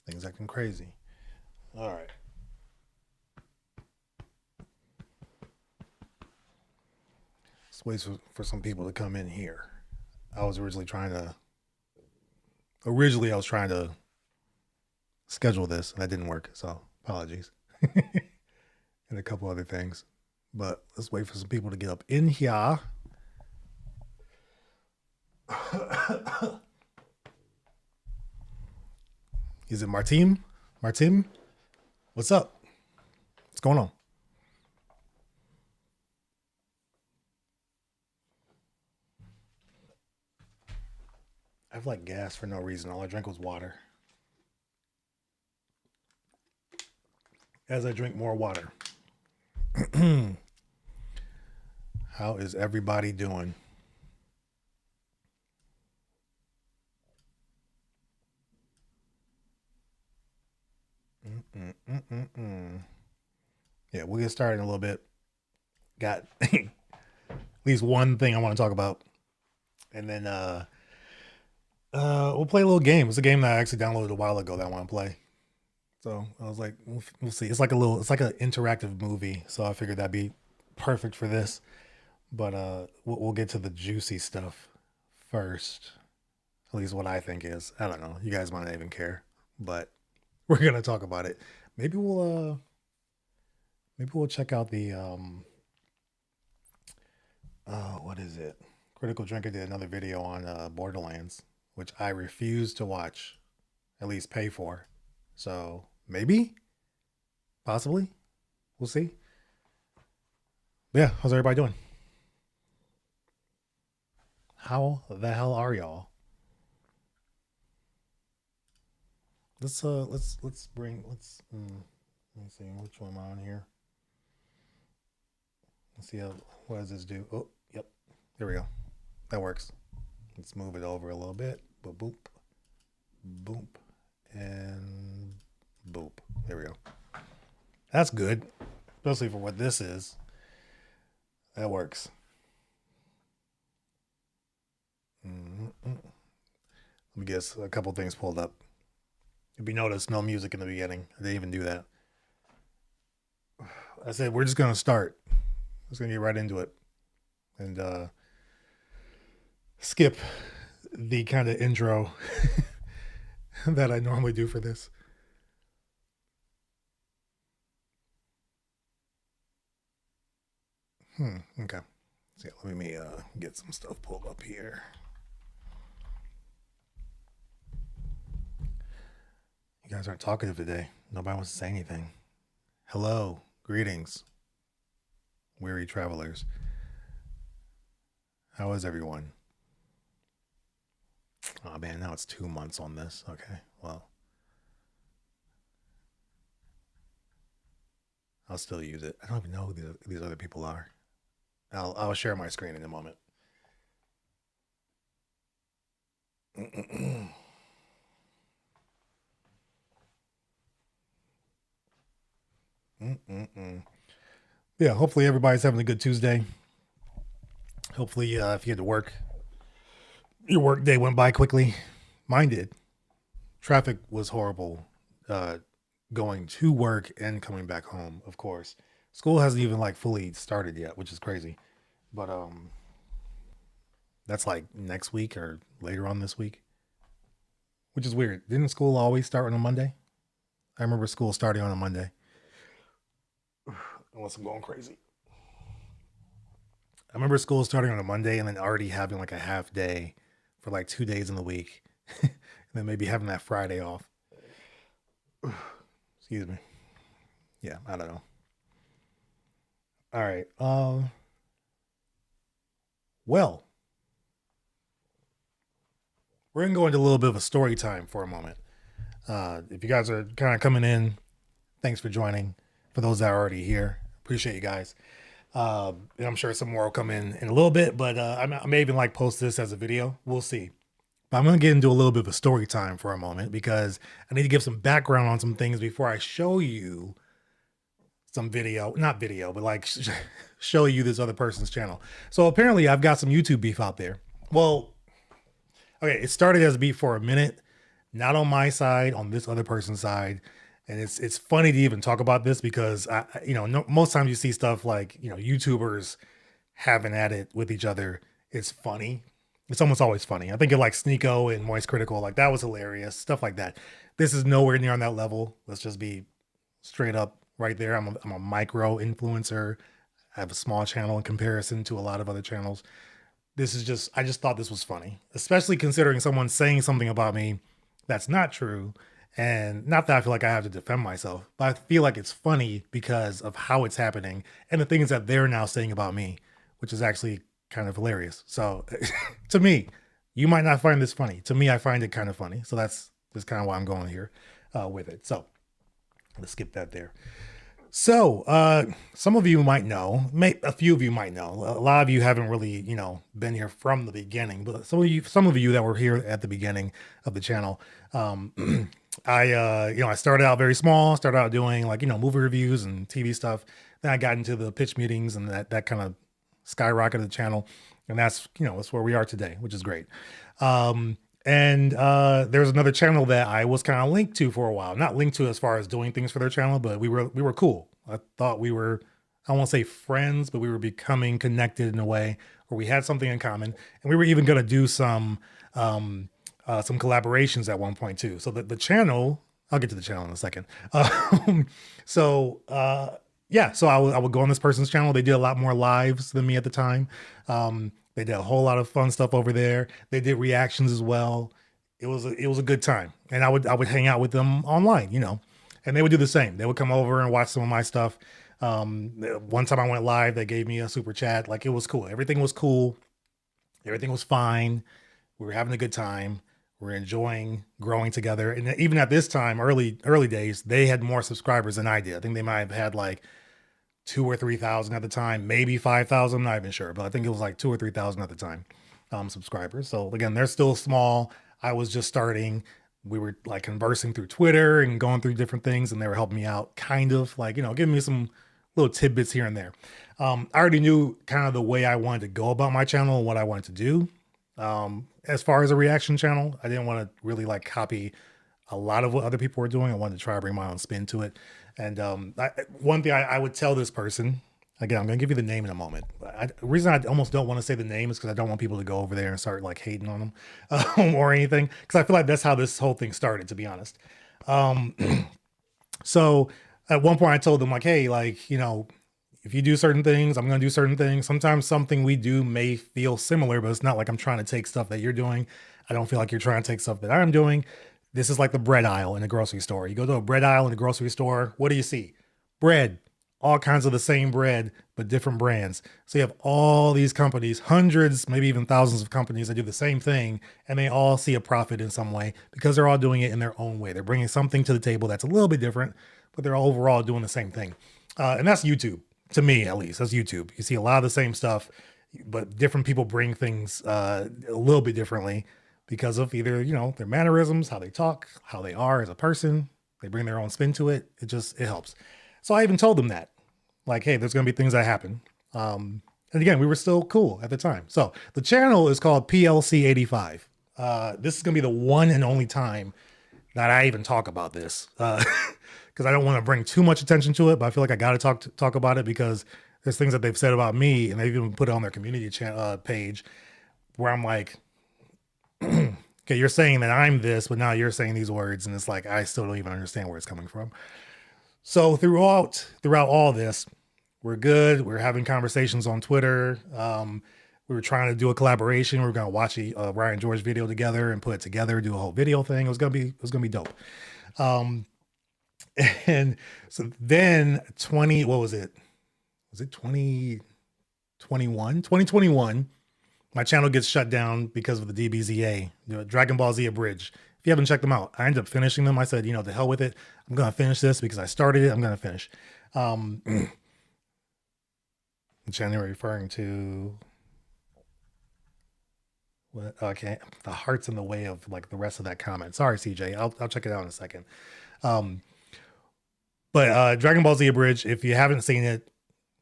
Things acting crazy. All right. Let's wait for some people to come in here. I was originally I was trying to schedule this and that didn't work. So apologies. And a couple other things. But let's wait for some people to get up in here. Is it Martin? Martin? What's up? What's going on? I have like gas for no reason. All I drank was water. As I drink more water. How is everybody doing? Yeah, we'll get started in a little bit. Got at least one thing I want to talk about, and then we'll play a little game. It's a game that I actually downloaded a while ago that I want to play. So I was like, we'll see. It's like an interactive movie. So I figured that'd be perfect for this. But we'll get to the juicy stuff first. At least what I think is. I don't know. You guys might not even care, but we're gonna talk about it. Maybe we'll check out the what is it? Critical Drinker did another video on Borderlands, which I refuse to watch, at least pay for. So maybe, possibly, we'll see. But yeah, how's everybody doing? How the hell are y'all? Let me see which one am I on here. Let's see what does this do? Oh, yep, there we go. That works. Let's move it over a little bit. Boop, boop, boop, and boop. There we go. That's good, especially for what this is. That works. Let me guess a couple things pulled up. If you notice, no music in the beginning. I didn't even do that. I said we're just gonna start. Just gonna get right into it, and skip the kind of intro that I normally do for this. Okay. So yeah, let me get some stuff pulled up here. You guys aren't talkative today. Nobody wants to say anything. Hello, greetings, weary travelers. How is everyone? Oh man, now it's 2 months on this. Okay, well, I'll still use it. I don't even know who these other people are. I'll share my screen in a moment. Yeah, hopefully everybody's having a good Tuesday. Hopefully, if you had to work, your work day went by quickly. Mine did. Traffic was horrible uh, going to work and coming back home, of course. School hasn't even like fully started yet, which is crazy. But that's like next week or later on this week, which is weird. Didn't school always start on a Monday? I remember school starting on a Monday. Unless I'm going crazy. I remember school starting on a Monday and then already having like a half day for like 2 days in the week, and then maybe having that Friday off. Excuse me. Yeah, I don't know. All right. Well, we're gonna go into a little bit of a story time for a moment. If you guys are kind of coming in, thanks for joining. For those that are already here, appreciate you guys. And I'm sure some more will come in a little bit, but I may even like post this as a video. We'll see. But I'm going to get into a little bit of a story time for a moment because I need to give some background on some things before I show you some video, not video, but like show you this other person's channel. So apparently I've got some YouTube beef out there. Well, okay, it started as beef for a minute, not on my side, on this other person's side. And it's funny to even talk about this because no, most times you see stuff like, YouTubers having at it with each other. It's funny. It's almost always funny. I think of like Sneeko and Moist Critical, like that was hilarious, stuff like that. This is nowhere near on that level. Let's just be straight up right there. I'm a micro influencer. I have a small channel in comparison to a lot of other channels. I just thought this was funny, especially considering someone saying something about me that's not true. And not that I feel like I have to defend myself, but I feel like it's funny because of how it's happening and the things that they're now saying about me, which is actually kind of hilarious. So to me, you might not find this funny. To me, I find it kind of funny. So that's kind of why I'm going here with it. So let's skip that there. So, some of you might know, a few of you might know. A lot of you haven't really, been here from the beginning, but some of you that were here at the beginning of the channel, I started out very small, started out doing like, movie reviews and TV stuff. Then I got into the pitch meetings and that kind of skyrocketed the channel. And that's where we are today, which is great. And there's another channel that I was kind of linked to for a while. Not linked to as far as doing things for their channel, but we were cool. I thought we were, I won't say friends, but we were becoming connected in a way where we had something in common. And we were even going to do some collaborations at one point too. So the channel, I'll get to the channel in a second. So I would go on this person's channel. They did a lot more lives than me at the time. They did a whole lot of fun stuff over there. They did reactions as well. It was a good time. And I would hang out with them online, and they would do the same. They would come over and watch some of my stuff. One time I went live, they gave me a super chat. Like, it was cool. Everything was cool. Everything was fine. We were having a good time. We're enjoying growing together. And even at this time, early days, they had more subscribers than I did. I think they might have had like 2,000 or 3,000 at the time, maybe 5,000. I'm not even sure, but I think it was like 2,000 or 3,000 at the time, subscribers. So again, they're still small. I was just starting. We were like conversing through Twitter and going through different things, and they were helping me out, kind of like, giving me some little tidbits here and there. I already knew kind of the way I wanted to go about my channel and what I wanted to do. As far as a reaction channel, I didn't want to really like copy a lot of what other people were doing. I wanted to try to bring my own spin to it. And one thing I would tell this person, again, I'm going to give you the name in a moment. The reason I almost don't want to say the name is because I don't want people to go over there and start like hating on them or anything. Because I feel like that's how this whole thing started, to be honest. So at one point I told them like, hey, like, if you do certain things, I'm going to do certain things. Sometimes something we do may feel similar, but it's not like I'm trying to take stuff that you're doing. I don't feel like you're trying to take stuff that I'm doing. This is like the bread aisle in a grocery store. You go to a bread aisle in a grocery store. What do you see? Bread, all kinds of the same bread, but different brands. So you have all these companies, hundreds, maybe even thousands of companies that do the same thing, and they all see a profit in some way because they're all doing it in their own way. They're bringing something to the table that's a little bit different, but they're overall doing the same thing. And that's YouTube. To me, at least, that's YouTube. You see a lot of the same stuff, but different people bring things a little bit differently because of either, their mannerisms, how they talk, how they are as a person. They bring their own spin to it. It helps. So I even told them that, like, hey, there's going to be things that happen. And again, we were still cool at the time. So the channel is called PLC85. This is going to be the one and only time that I even talk about this. Because I don't want to bring too much attention to it, but I feel like I got to talk about it because there's things that they've said about me, and they've even put it on their community page where I'm like, okay, you're saying that I'm this, but now you're saying these words, and it's like I still don't even understand where it's coming from. So throughout all this, we're good. We're having conversations on Twitter. We were trying to do a collaboration. We were going to watch a Ryan George video together and put it together, do a whole video thing. It was gonna be dope. And so then what was it? Was it 2021? My channel gets shut down because of the DBZA, Dragon Ball Z Abridged. If you haven't checked them out, I ended up finishing them. I said, to hell with it. I'm going to finish this because I started it. I'm going to finish. January referring to what? Okay. The heart's in the way of like the rest of that comment. Sorry, CJ. I'll check it out in a second. But Dragon Ball Z Abridged, if you haven't seen it,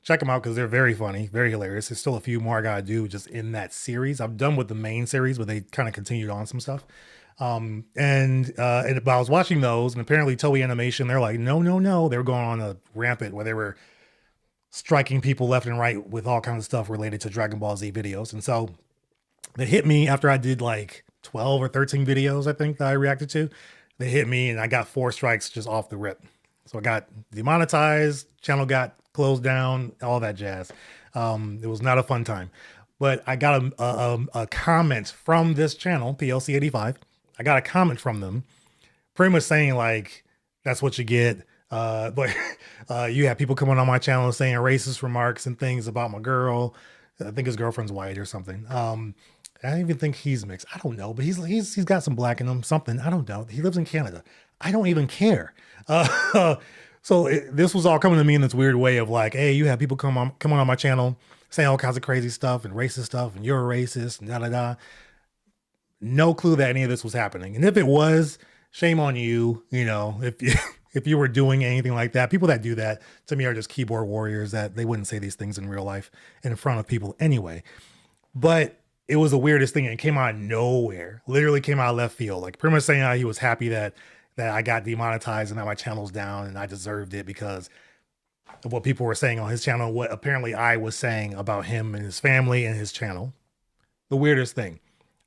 check them out because they're very funny, very hilarious. There's still a few more I got to do just in that series. I'm done with the main series, but they kind of continued on some stuff. And I was watching those, and apparently Toei Animation, they're like, no, no, no. They were going on a rampant where they were striking people left and right with all kinds of stuff related to Dragon Ball Z videos. And so they hit me after I did like 12 or 13 videos, I think, that I reacted to. They hit me and I got 4 strikes just off the rip. So I got demonetized, channel got closed down, all that jazz. It was not a fun time. But I got a comment from this channel, PLC85. I got a comment from them pretty much saying like, that's what you get. But you have people coming on my channel saying racist remarks and things about my girl. I think his girlfriend's white or something. I don't even think he's mixed. I don't know, but he's got some black in him, something. I don't know. He lives in Canada. I don't even care. This was all coming to me in this weird way of like, hey, you have people coming on my channel saying all kinds of crazy stuff and racist stuff, and you're a racist, and da da da. No clue that any of this was happening. And if it was, shame on you. You know, if you were doing anything like that, people that do that to me are just keyboard warriors that they wouldn't say these things in real life in front of people anyway. But it was the weirdest thing. And it came out of nowhere, literally came out of left field. Like pretty much saying how he was happy that I got demonetized and that my channel's down and I deserved it because of what people were saying on his channel, what apparently I was saying about him and his family and his channel. The weirdest thing.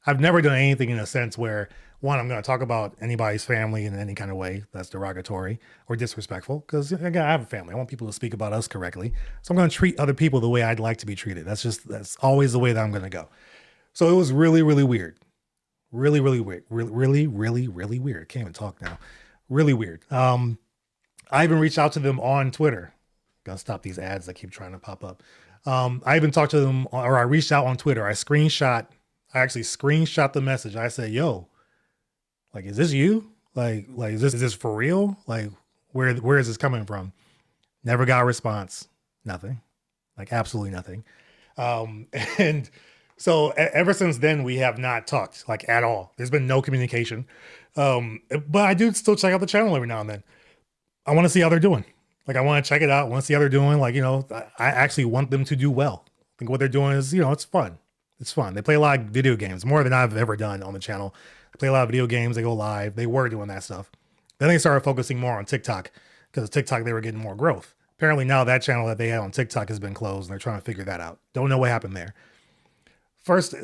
I've never done anything in a sense where, one, I'm going to talk about anybody's family in any kind of way that's derogatory or disrespectful, because again, I have a family. I want people to speak about us correctly. So I'm going to treat other people the way I'd like to be treated. That's always the way that I'm going to go. So it was really, really weird. Really, really weird. Really, really, really weird. Can't even talk now. Really weird. I even reached out to them on Twitter. Gotta stop these ads that keep trying to pop up. I even talked to them, or I reached out on Twitter. I actually screenshot the message. I said, yo, like, is this you? Like, is this for real? Like, where is this coming from? Never got a response. Nothing. Like, absolutely nothing. And so ever since then, we have not talked like at all. There's been no communication. But I do still check out the channel every now and then. I want to see how they're doing. Like, I want to check it out. I want to see how they're doing. Like, you know, I actually want them to do well. I think what they're doing is, you know, it's fun. It's fun. They play a lot of video games, more than I've ever done on the channel. They play a lot of video games. They go live. They were doing that stuff. Then they started focusing more on TikTok because TikTok, they were getting more growth. Apparently now that channel that they had on TikTok has been closed and they're trying to figure that out. Don't know what happened there. First,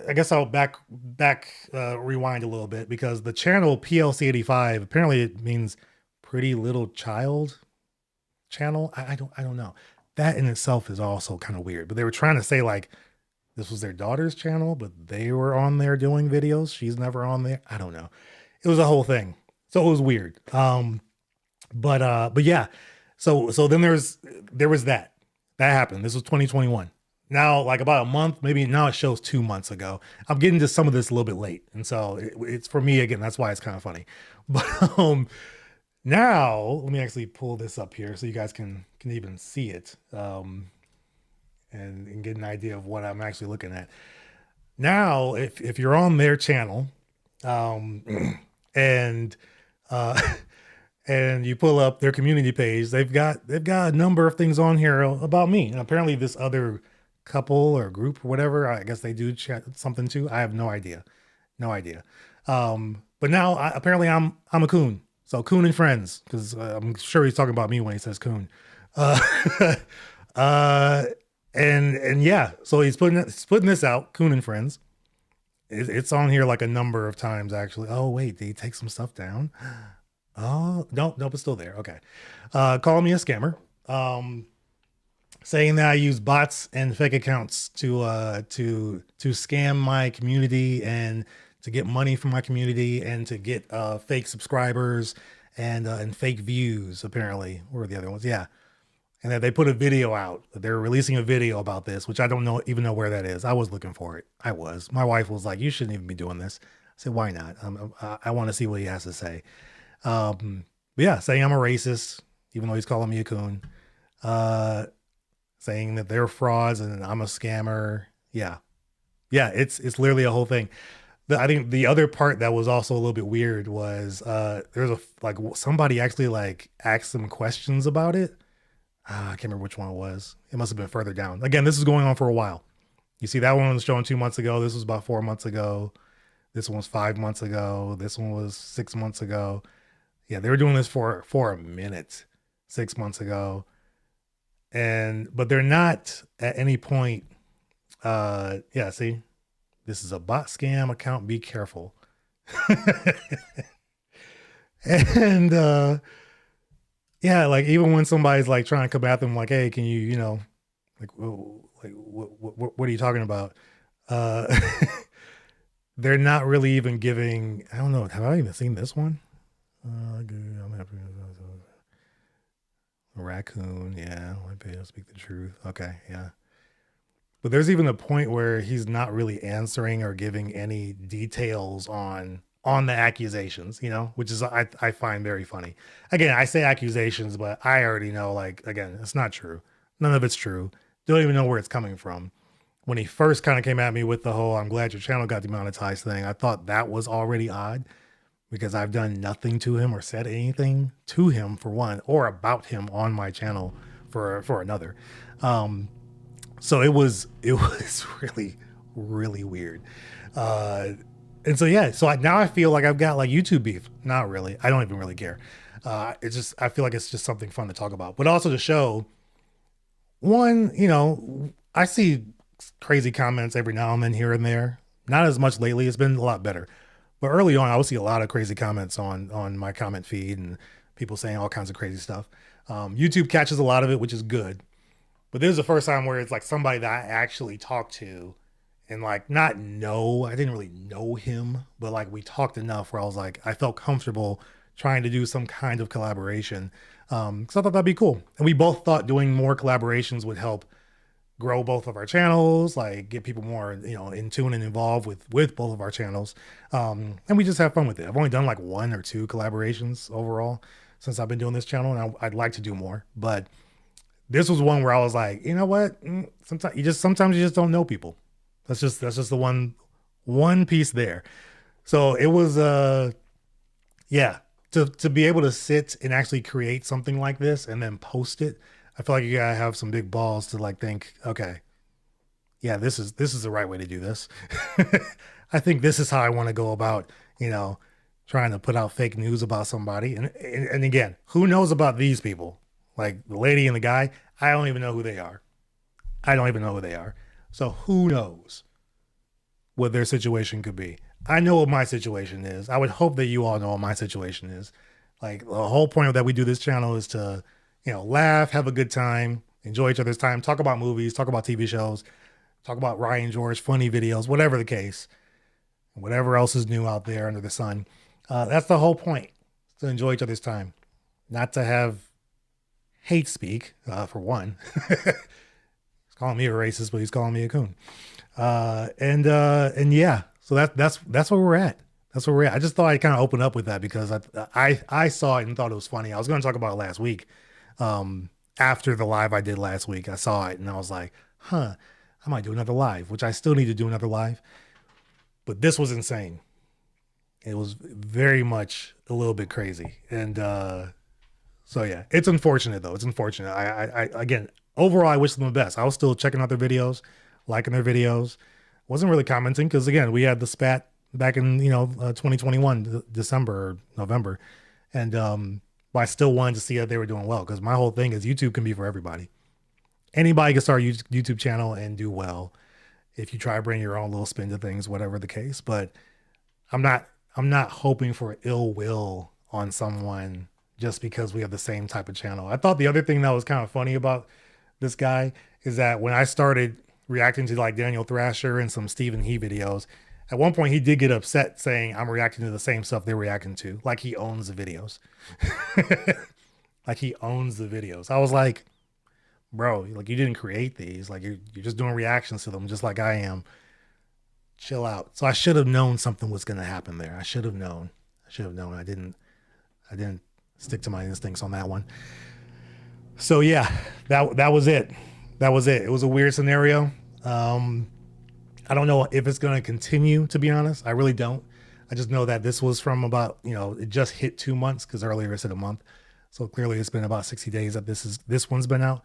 I guess I'll rewind a little bit because the channel PLC85, apparently it means pretty little child channel. I don't know. That in itself is also kind of weird, but they were trying to say like, this was their daughter's channel, but they were on there doing videos. She's never on there. I don't know. It was a whole thing. So it was weird. But yeah. So then there was that happened. This was 2021. Now, like about a month, maybe now it shows 2 months ago. I'm getting to some of this a little bit late. And so it's for me, again, that's why it's kind of funny. But now let me actually pull this up here so you guys can even see it. And get an idea of what I'm actually looking at. Now, if you're on their channel, and you pull up their community page, they've got a number of things on here about me. And apparently this other couple or group or whatever, I guess they do chat something too. I have no idea. But now apparently I'm a coon. So coon and friends, because I'm sure he's talking about me when he says coon. And yeah, so he's putting this out, Coon and Friends. It's on here like a number of times actually. Oh wait, did he take some stuff down? Oh no, it's still there. Okay, calling me a scammer, saying that I use bots and fake accounts to scam my community and to get money from my community and to get fake subscribers and fake views. Apparently, or the other ones, yeah. And that they put a video out. They're releasing a video about this, which I don't even know where that is. I was looking for it. My wife was like, you shouldn't even be doing this. I said, why not? I want to see what he has to say. But yeah, saying I'm a racist, even though he's calling me a coon. Saying that they're frauds and I'm a scammer. Yeah. Yeah, it's literally a whole thing. I think the other part that was also a little bit weird was there's somebody actually like asked some questions about it. I can't remember which one it was. It must have been further down. Again, this is going on for a while. You see that one was shown 2 months ago. This was about 4 months ago. This one was 5 months ago. This one was 6 months ago. Yeah, they were doing this for a minute, 6 months ago. But they're not at any point. Yeah, see, this is a bot scam account. Be careful. and yeah, like even when somebody's like trying to come at them, like, hey, can you, like, what are you talking about? Uh, they're not really even giving. I don't know. Have I even seen this one? I'm happy. A raccoon. Yeah, I pay to speak the truth. Okay, yeah. But there's even a point where he's not really answering or giving any details on the accusations, which is I find very funny. Again, I say accusations, but I already know, like, again, it's not true. None of it's true. Don't even know where it's coming from. When he first kind of came at me with the whole "I'm glad your channel got demonetized" thing, I thought that was already odd because I've done nothing to him or said anything to him for one, or about him on my channel for another. So it was really, really weird. And so, yeah, so now I feel like I've got like YouTube beef. Not really. I don't even really care. It's just, I feel like it's just something fun to talk about, but also to show one, I see crazy comments every now and then here and there. Not as much lately. It's been a lot better. But early on, I would see a lot of crazy comments on my comment feed and people saying all kinds of crazy stuff. YouTube catches a lot of it, which is good. But this is the first time where it's like somebody that I actually talked to and like I didn't really know him, but like we talked enough where I was like, I felt comfortable trying to do some kind of collaboration. So I thought that'd be cool. And we both thought doing more collaborations would help grow both of our channels, like get people more, in tune and involved with both of our channels. And we just have fun with it. I've only done like 1 or 2 collaborations overall since I've been doing this channel, and I'd like to do more, but this was one where I was like, you know what? Sometimes you just don't know people. That's just the one piece there. So it was yeah, to be able to sit and actually create something like this and then post it. I feel like you gotta have some big balls to like think, okay, yeah, this is the right way to do this. I think this is how I want to go about, trying to put out fake news about somebody. And again, who knows about these people? Like the lady and the guy, I don't even know who they are. So who knows what their situation could be? I know what my situation is. I would hope that you all know what my situation is. Like the whole point of that we do this channel is to, laugh, have a good time, enjoy each other's time, talk about movies, talk about TV shows, talk about Ryan George, funny videos, whatever the case, whatever else is new out there under the sun. That's the whole point, to enjoy each other's time, not to have hate speak, for one. He's calling me a racist, but he's calling me a coon. And yeah, so that's where we're at. That's where we're at. I just thought I'd kind of open up with that because I saw it and thought it was funny. I was going to talk about it last week. After the live I did last week, I saw it and I was like, I might do another live, which I still need to do another live. But this was insane. It was very much a little bit crazy. And so yeah, it's unfortunate though. It's unfortunate. I again, overall, I wish them the best. I was still checking out their videos, liking their videos. Wasn't really commenting because again, we had the spat back in 2021 December or November, and but I still wanted to see that they were doing well because my whole thing is YouTube can be for everybody. Anybody can start a YouTube channel and do well if you try to bring your own little spin to things, whatever the case. But I'm not hoping for ill will on someone just because we have the same type of channel. I thought the other thing that was kind of funny about this guy is that when I started reacting to like Daniel Thrasher and some Stephen He videos, at one point he did get upset saying I'm reacting to the same stuff they're reacting to, like he owns the videos. Like he owns the videos. I was like, bro, like you didn't create these. Like you're just doing reactions to them just like I am. Chill out. So I should have known something was going to happen there. I should have known. I didn't stick to my instincts on that one. So yeah, that was it. It was a weird scenario. I don't know if it's going to continue, to be honest. I really don't. I just know that this was from about, it just hit 2 months because earlier it said a month. So clearly it's been about 60 days that this one's been out.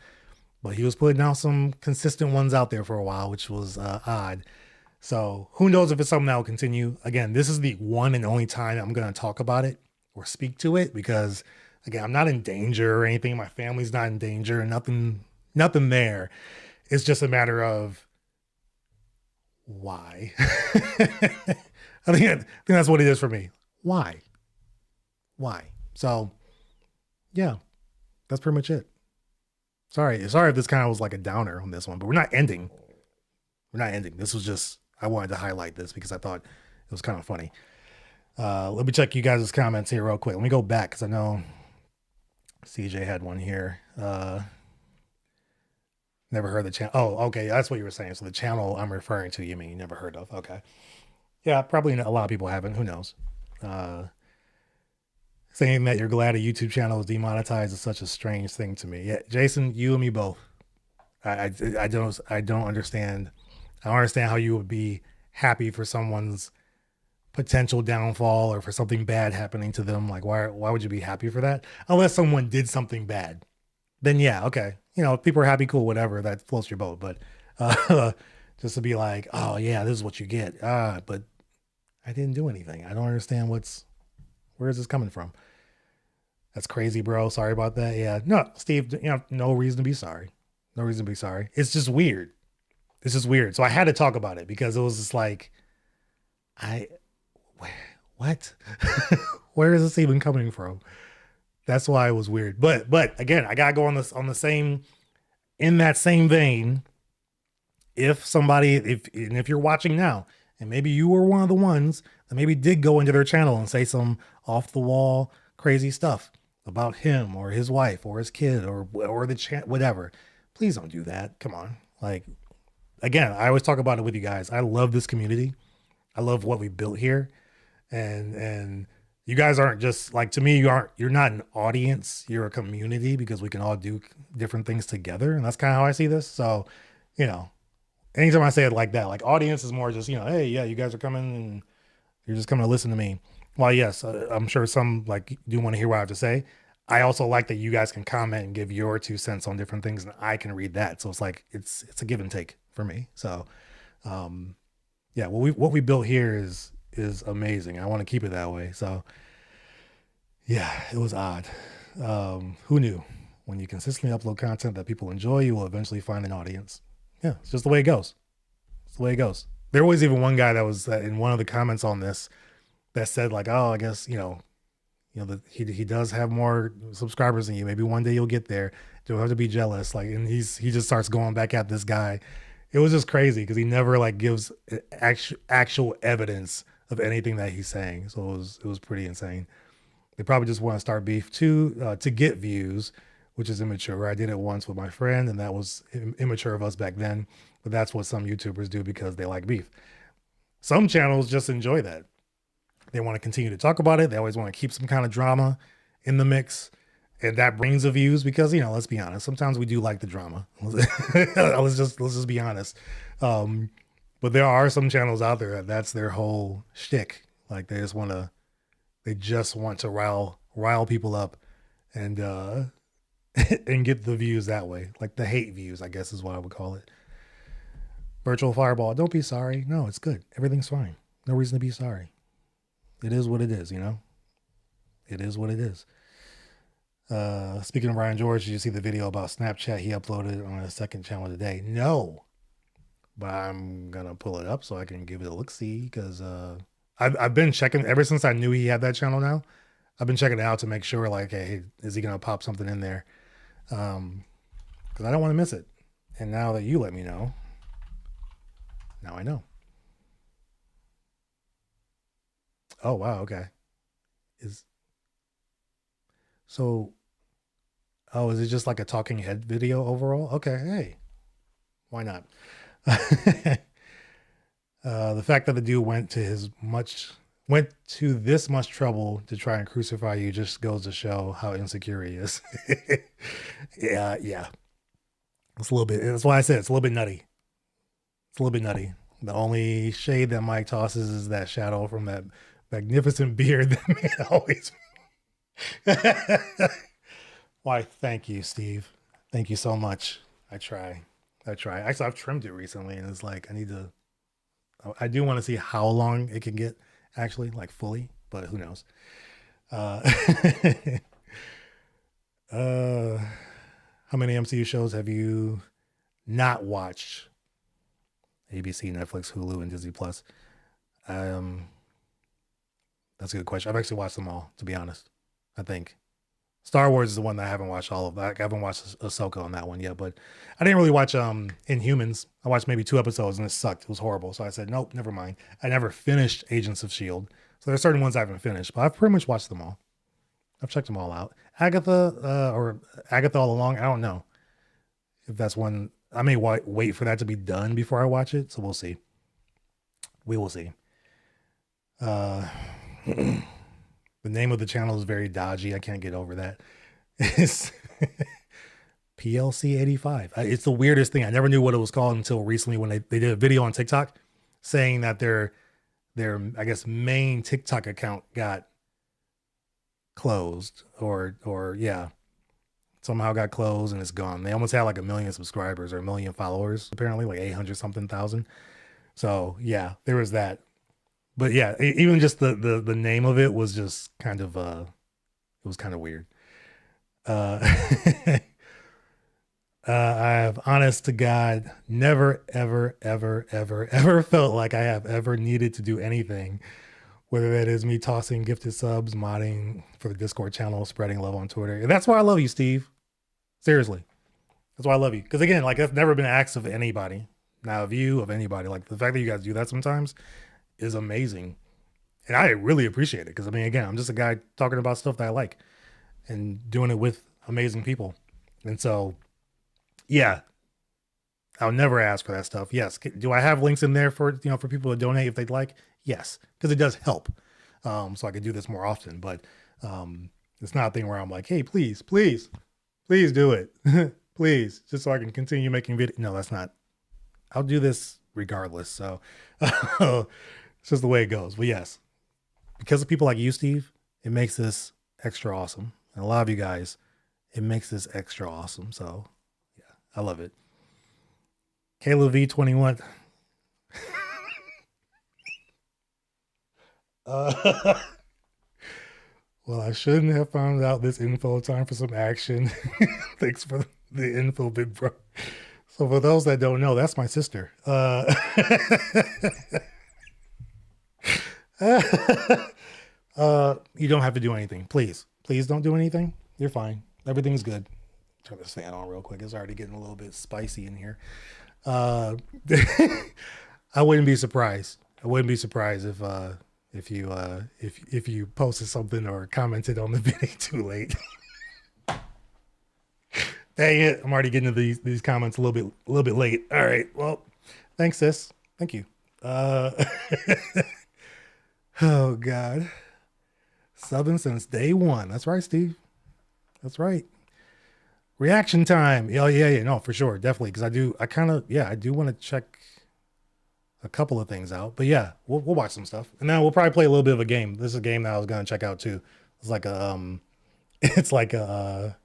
But he was putting out some consistent ones out there for a while, which was odd. So who knows if it's something that will continue. Again, this is the one and only time I'm going to talk about it or speak to it because, again, I'm not in danger or anything. My family's not in danger. Nothing there. It's just a matter of why. I think that's what it is for me. Why? Why? So, yeah, that's pretty much it. Sorry if this kind of was like a downer on this one, but we're not ending. We're not ending. This was just I wanted to highlight this because I thought it was kind of funny. Let me check you guys' comments here real quick. Let me go back because I know CJ had one here. Never heard the channel. Oh, okay, that's what you were saying. So the channel I'm referring to, you mean you never heard of? Okay, yeah, probably a lot of people haven't. Who knows? Saying that you're glad a YouTube channel is demonetized is such a strange thing to me. Yeah, Jason, you and me both. I don't understand. I don't understand how you would be happy for someone's potential downfall or for something bad happening to them. Like why would you be happy for that? Unless someone did something bad. Then yeah, okay. You know, if people are happy, cool, whatever. That floats your boat. But just to be like, oh yeah, this is what you get. But I didn't do anything. I don't understand where is this coming from? That's crazy, bro. Sorry about that. Yeah. No, Steve, you know, no reason to be sorry. No reason to be sorry. It's just weird. It's just weird. So I had to talk about it because it was just like, what? Where is this even coming from? That's why it was weird. But again, I gotta go on the same, in that same vein. If you're watching now, and maybe you were one of the ones that maybe did go into their channel and say some off the wall crazy stuff about him or his wife or his kid or the chat, whatever, please don't do that. Come on. Like, again, I always talk about it with you guys. I love this community. I love what we built here. And you guys aren't just like, to me, you're not an audience, you're a community because we can all do different things together. And that's kind of how I see this. So, you know, anytime I say it like that, like audience is more just, you know, hey, yeah, you guys are coming and you're just coming to listen to me. Well, yes, I'm sure some like do want to hear what I have to say. I also like that you guys can comment and give your 2 cents on different things, and I can read that. So it's like it's a give and take for me. So, yeah, what we built here is amazing. I want to keep it that way. So, yeah, it was odd. Who knew? When you consistently upload content that people enjoy, you will eventually find an audience. Yeah, it's just the way it goes. It's the way it goes. There was even one guy that was in one of the comments on this that said like, oh, I guess, that he does have more subscribers than you. Maybe one day you'll get there. Don't have to be jealous. Like, and he just starts going back at this guy. It was just crazy because he never like gives actual evidence of anything that he's saying. So it was pretty insane. They probably just want to start beef too to get views, which is immature. I did it once with my friend, and that was immature of us back then. But that's what some YouTubers do because they like beef. Some channels just enjoy that. They want to continue to talk about it. They always want to keep some kind of drama in the mix. And that brings the views because, let's be honest. Sometimes we do like the drama. let's just be honest. But there are some channels out there that's their whole shtick. Like they just want to rile people up and and get the views that way. Like the hate views, I guess is what I would call it. Virtual fireball. Don't be sorry. No, it's good. Everything's fine. No reason to be sorry. It is what it is, It is what it is. Speaking of Ryan George, did you see the video about Snapchat he uploaded on his second channel today? No. But I'm going to pull it up so I can give it a look-see because I've been checking ever since I knew he had that channel now. I've been checking it out to make sure, like, hey, is he going to pop something in there? Because I don't want to miss it. And now that you let me know, now I know. Oh, wow. Okay. Is it just like a talking head video overall? Okay. Hey, why not? The fact that the dude went to this much trouble to try and crucify you just goes to show how insecure he is. Yeah. It's a little bit, that's why I said it's a little bit nutty. It's a little bit nutty. The only shade that Mike tosses is that shadow from that magnificent beard that man always. Why, thank you, Steve. Thank you so much. I try. Actually, I've trimmed it recently, and it's like I need to I do want to see how long it can get actually, like fully, but who knows? Uh, uh, how many MCU shows have you not watched? ABC, Netflix, Hulu, and Disney Plus. Um, that's a good question. I've actually watched them all, to be honest. I think Star Wars is the one that I haven't watched all of. I haven't watched Ahsoka on that one yet, but I didn't really watch Inhumans. I watched maybe 2 episodes and it sucked. It was horrible. So I said, nope, never mind. I never finished Agents of Shield. So there's certain ones I haven't finished, but I've pretty much watched them all. I've checked them all out. Or Agatha All Along. I don't know if that's one. I may wait for that to be done before I watch it. So we'll see. We will see. The name of the channel is very dodgy. I can't get over that. It's PLC 85. It's the weirdest thing. I never knew what it was called until recently when they did a video on TikTok saying that their I guess main TikTok account got closed or yeah, somehow got closed and it's gone. They almost had like 1 million subscribers or 1 million followers, apparently like 800 something thousand. So yeah, there was that. But yeah, even just the name of it was just kind of it was kind of weird. I have, honest to God, never ever felt like I have ever needed to do anything, whether that is me tossing gifted subs, modding for the Discord channel, spreading love on Twitter. And that's why I love you, Steve. Seriously, that's why I love you. Because again, like, that's never been acts of anybody. Now, of you, of anybody. Like, the fact that you guys do that sometimes is amazing. And I really appreciate it. Because, I mean, again, I'm just a guy talking about stuff that I like and doing it with amazing people. And so, yeah, I'll never ask for that stuff. Yes. Do I have links in there for, for people to donate if they'd like? Yes. Because it does help. So I could do this more often. But it's not a thing where I'm like, hey, please do it. Please. Just so I can continue making videos. No, that's not. I'll do this regardless. So it's just the way it goes. But yes, because of people like you, Steve, it makes this extra awesome. And a lot of you guys, it makes this extra awesome. So yeah, I love it. Kayla V21. Well, I shouldn't have found out this info. Time for some action. Thanks for the info, big bro. So for those that don't know, that's my sister. You don't have to do anything. Please don't do anything. You're fine. Everything's good. Turn this fan on real quick. It's already getting a little bit spicy in here. I wouldn't be surprised. I wouldn't be surprised if you posted something or commented on the video too late. Dang it! I'm already getting to these comments a little bit late. All right. Well, thanks, sis. Thank you. Oh God, subbing since day one. That's right, Steve. That's right. Reaction time. Yeah. No, for sure, definitely. Because I do want to check a couple of things out. But yeah, we'll watch some stuff, and then we'll probably play a little bit of a game. This is a game that I was gonna check out too. It's like a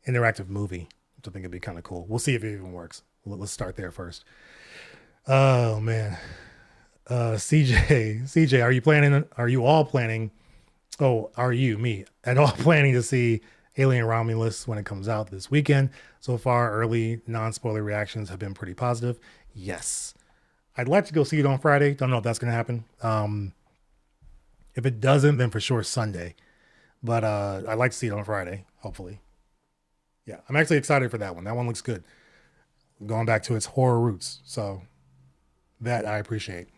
interactive movie, which I think would be kind of cool. We'll see if it even works. Let's start there first. Oh man, CJ, are you all planning to see Alien Romulus when it comes out this weekend? So far, early non-spoiler reactions have been pretty positive. Yes. I'd like to go see it on Friday. Don't know if that's going to happen. If it doesn't, then for sure Sunday. But I'd like to see it on Friday, hopefully. Yeah, I'm actually excited for that one. That one looks good. Going back to its horror roots. So that I appreciate.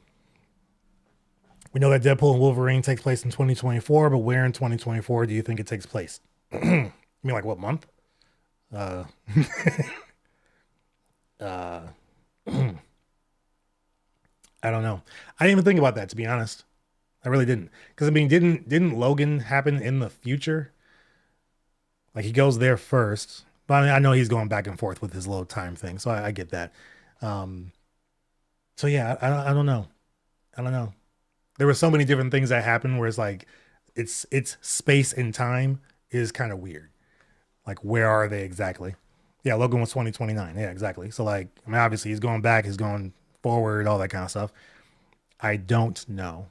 We know that Deadpool and Wolverine takes place in 2024, but where in 2024 do you think it takes place? You mean like what month? I don't know. I didn't even think about that, to be honest. I really didn't. Because I mean, didn't Logan happen in the future? Like, he goes there first. But I mean, I know he's going back and forth with his little time thing, so I get that. So yeah, I don't know. I don't know. There were so many different things that happened where it's like it's space and time is kind of weird. Like, where are they exactly? Yeah, Logan was 2029. Yeah, exactly. So like, I mean, obviously he's going back, he's going forward, all that kind of stuff. I don't know.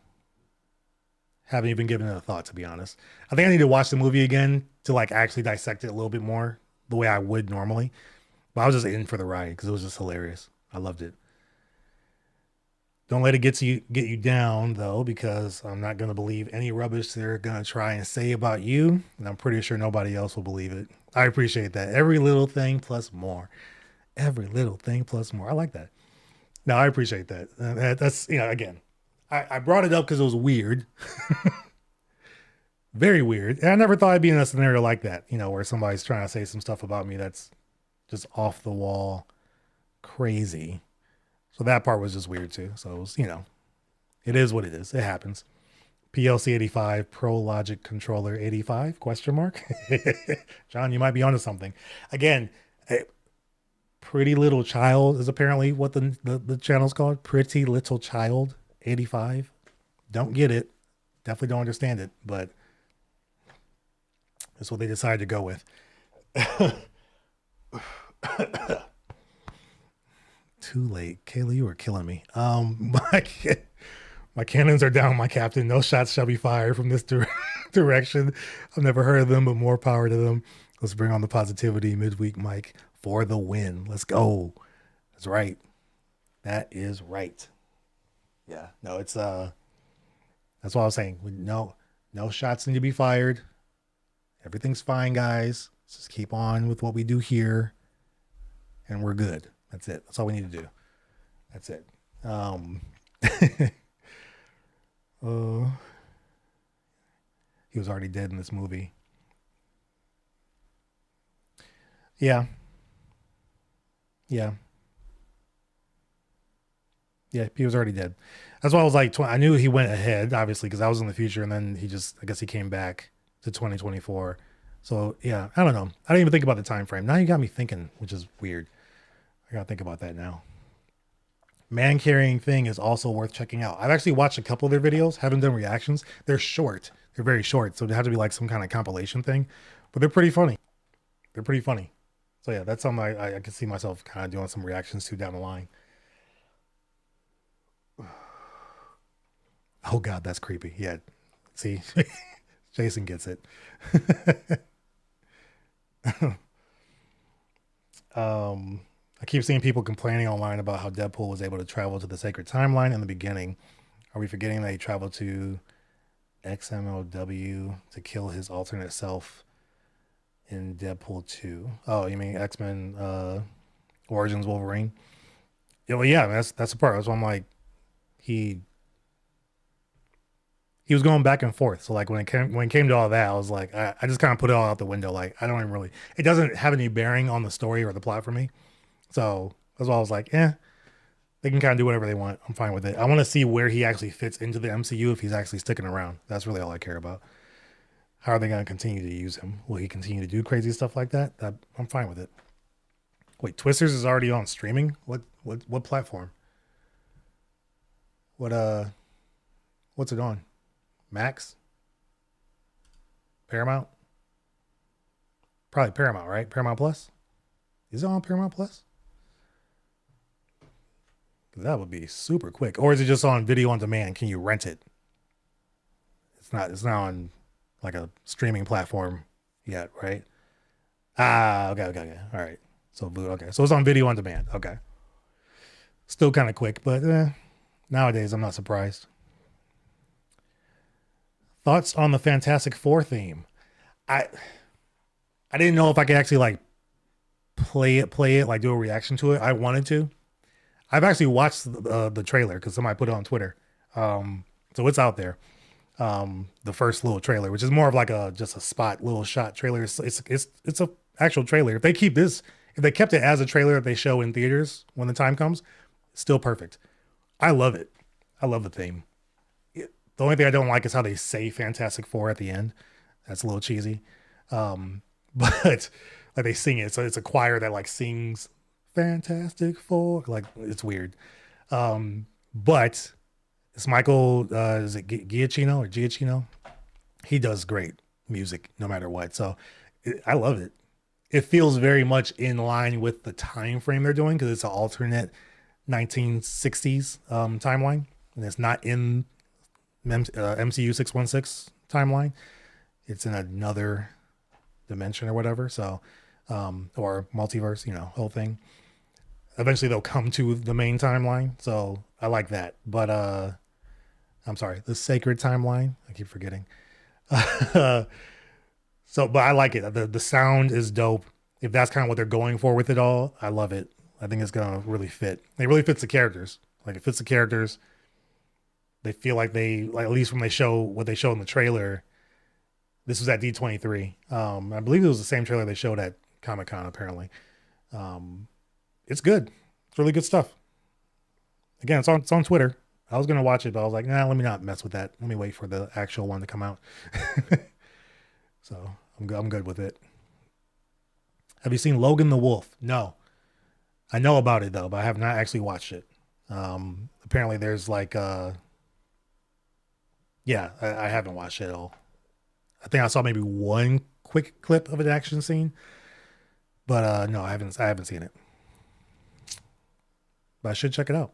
Haven't even given it a thought, to be honest. I think I need to watch the movie again to like actually dissect it a little bit more the way I would normally. But I was just in for the ride because it was just hilarious. I loved it. Don't let it get you down though, because I'm not gonna believe any rubbish they're gonna try and say about you, and I'm pretty sure nobody else will believe it. I appreciate that. Every little thing plus more. Every little thing plus more. I like that. No, I appreciate that. That's again, I brought it up because it was weird, very weird, and I never thought I'd be in a scenario like that. Where somebody's trying to say some stuff about me that's just off the wall, crazy. So that part was just weird too. So it was, it is what it is. It happens. PLC 85 Pro Logic Controller 85 question mark. John, you might be onto something. Again, a Pretty Little Child is apparently what the channel's called. Pretty Little Child 85. Don't get it. Definitely don't understand it, but that's what they decided to go with. Too late. Kayla, you are killing me. My cannons are down, my captain. No shots shall be fired from this direction. I've never heard of them, but more power to them. Let's bring on the positivity. Midweek Mike for the win. Let's go. That's right. That is right. Yeah. No, it's that's what I was saying. No shots need to be fired. Everything's fine, guys. Let's just keep on with what we do here, and we're good. That's it. That's all we need to do. That's it. He was already dead in this movie. Yeah. Yeah. Yeah, he was already dead. That's why I was like, I knew he went ahead, obviously, because I was in the future, and then I guess he came back to 2024. So yeah, I don't know. I didn't even think about the time frame. Now you got me thinking, which is weird. I gotta think about that now. Man carrying thing is also worth checking out. I've actually watched a couple of their videos, haven't done reactions. They're short. They're very short, so it had to be like some kind of compilation thing. But they're pretty funny. They're pretty funny. So yeah, that's something I can see myself kind of doing some reactions to down the line. Oh God, that's creepy. Yeah. See, Jason gets it. I keep seeing people complaining online about how Deadpool was able to travel to the sacred timeline in the beginning. Are we forgetting that he traveled to XMOW to kill his alternate self in Deadpool 2? Oh, you mean X-Men Origins Wolverine? Yeah, well, yeah, that's the part. That's why I'm like, he was going back and forth. So like when it came to all that, I was like, I just kind of put it all out the window. Like I don't even really, it doesn't have any bearing on the story or the plot for me. So that's why I was like, they can kind of do whatever they want. I'm fine with it. I want to see where he actually fits into the MCU if he's actually sticking around. That's really all I care about. How are they going to continue to use him? Will he continue to do crazy stuff like that? I'm fine with it. Wait, Twisters is already on streaming? What platform? What's it on? Max? Paramount? Probably Paramount, right? Paramount Plus? Is it on Paramount Plus? That would be super quick. Or is it just on video on demand? Can you rent it? It's not on like a streaming platform yet, right? Okay. All right. So okay. So it's on video on demand. Okay. Still kind of quick, but nowadays I'm not surprised. Thoughts on the Fantastic Four theme? I didn't know if I could actually like play it, like do a reaction to it. I wanted to. I've actually watched the trailer because somebody put it on Twitter. So it's out there. The first little trailer, which is more of like just a spot little shot trailer. It's a actual trailer. If they kept it as a trailer that they show in theaters when the time comes, still perfect. I love it. I love the theme. The only thing I don't like is how they say Fantastic Four at the end. That's a little cheesy. But like they sing it. So it's a choir that like sings Fantastic Four. Like it's weird. But it's Michael, is it Giacchino or Giacchino? He does great music no matter what. So I love it. It feels very much in line with the time frame they're doing because it's an alternate 1960s timeline. and it's not in MCU 616 timeline. It's in another dimension or whatever. So, or multiverse, whole thing. Eventually they'll come to the main timeline. So I like that. But I'm sorry, the sacred timeline. I keep forgetting. But I like it. The sound is dope. If that's kind of what they're going for with it all, I love it. I think it's gonna really fit. It really fits the characters. Like it fits the characters. They feel like at least when they show what they show in the trailer. This was at D23. I believe it was the same trailer they showed at Comic-Con. Apparently, it's good. It's really good stuff. Again, it's on Twitter. I was gonna watch it, but I was like, nah, let me not mess with that. Let me wait for the actual one to come out. So I'm good with it. Have you seen Logan the Wolf? No. I know about it though, but I have not actually watched it. Apparently there's like yeah, I haven't watched it at all. I think I saw maybe one quick clip of an action scene, but no, I haven't seen it. But I should check it out.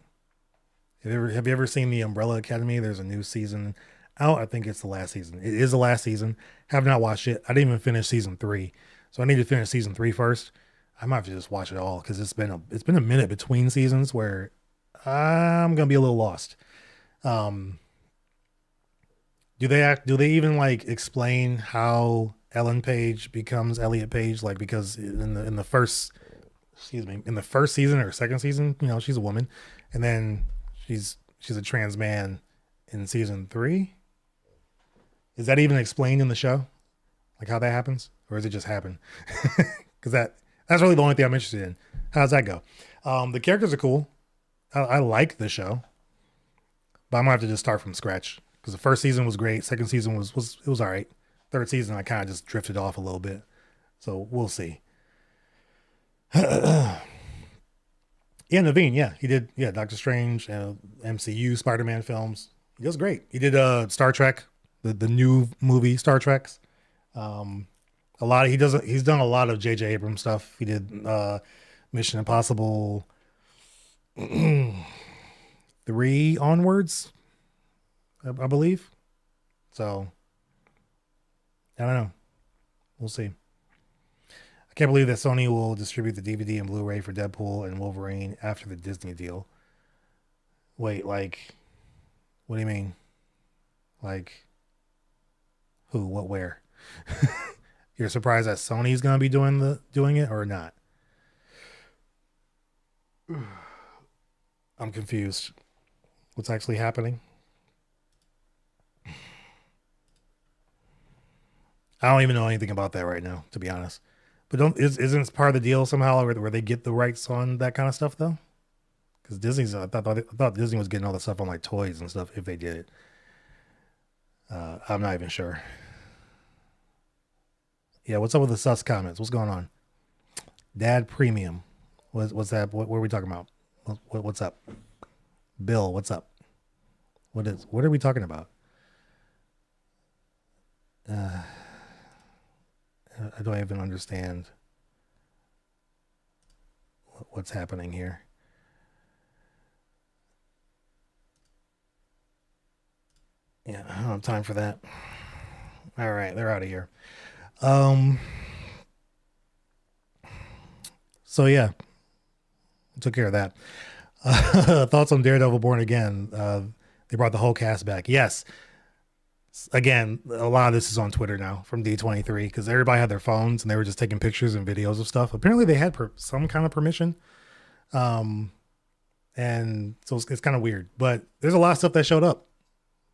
Have you ever seen the Umbrella Academy? There's a new season out. I think it's the last season. It is the last season. Have not watched it. I didn't even finish season 3, so I need to finish season 3 first. I might have to just watch it all because it's been a minute between seasons where I'm gonna be a little lost. Do they even like explain how Ellen Page becomes Elliot Page? Like because in the first season or second season, she's a woman, and then she's a trans man in season 3. Is that even explained in the show? Like how that happens? Or does it just happen? Because that's really the only thing I'm interested in. How does that go? The characters are cool. I like the show. But I'm gonna have to just start from scratch. Because the first season was great. Second season was all right. Third season I kind of just drifted off a little bit. So we'll see. Yeah, Naveen, yeah. He did Doctor Strange, MCU, Spider-Man films. He does great. He did Star Trek, the new movie Star Treks. He's done a lot of J.J. Abrams stuff. He did Mission Impossible 3 onwards, I believe. So I don't know. We'll see. I can't believe that Sony will distribute the DVD and Blu-ray for Deadpool and Wolverine after the Disney deal. Wait, like, what do you mean? Like, who, what, where? You're surprised that Sony's gonna be doing it or not? I'm confused. What's actually happening? I don't even know anything about that right now, to be honest. But isn't it part of the deal somehow where they get the rights on that kind of stuff though? Because Disney's I thought Disney was getting all the stuff on like toys and stuff if they did it. I'm not even sure. Yeah, what's up with the sus comments? What's going on? Dad Premium. What's that? What are we talking about? What's up? Bill, what's up? What are we talking about? I don't even understand what's happening here. Yeah, I don't have time for that. All right, they're out of here. So yeah, took care of that. Thoughts on Daredevil Born Again? They brought the whole cast back. Yes. Again, a lot of this is on Twitter now from D23 because everybody had their phones and they were just taking pictures and videos of stuff. Apparently they had some kind of permission. And so it's kind of weird, but there's a lot of stuff that showed up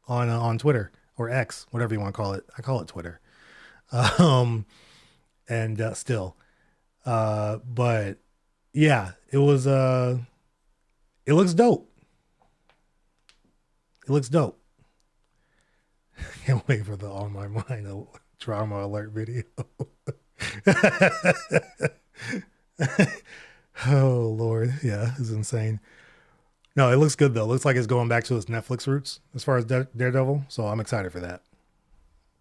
on Twitter or X, whatever you want to call it. I call it Twitter. And still, but yeah, it was, it looks dope. It looks dope. Can't wait for the On My Mind trauma alert video. Oh Lord, yeah, it's insane. No, it looks good though. It looks like it's going back to its Netflix roots as far as Daredevil. So I'm excited for that.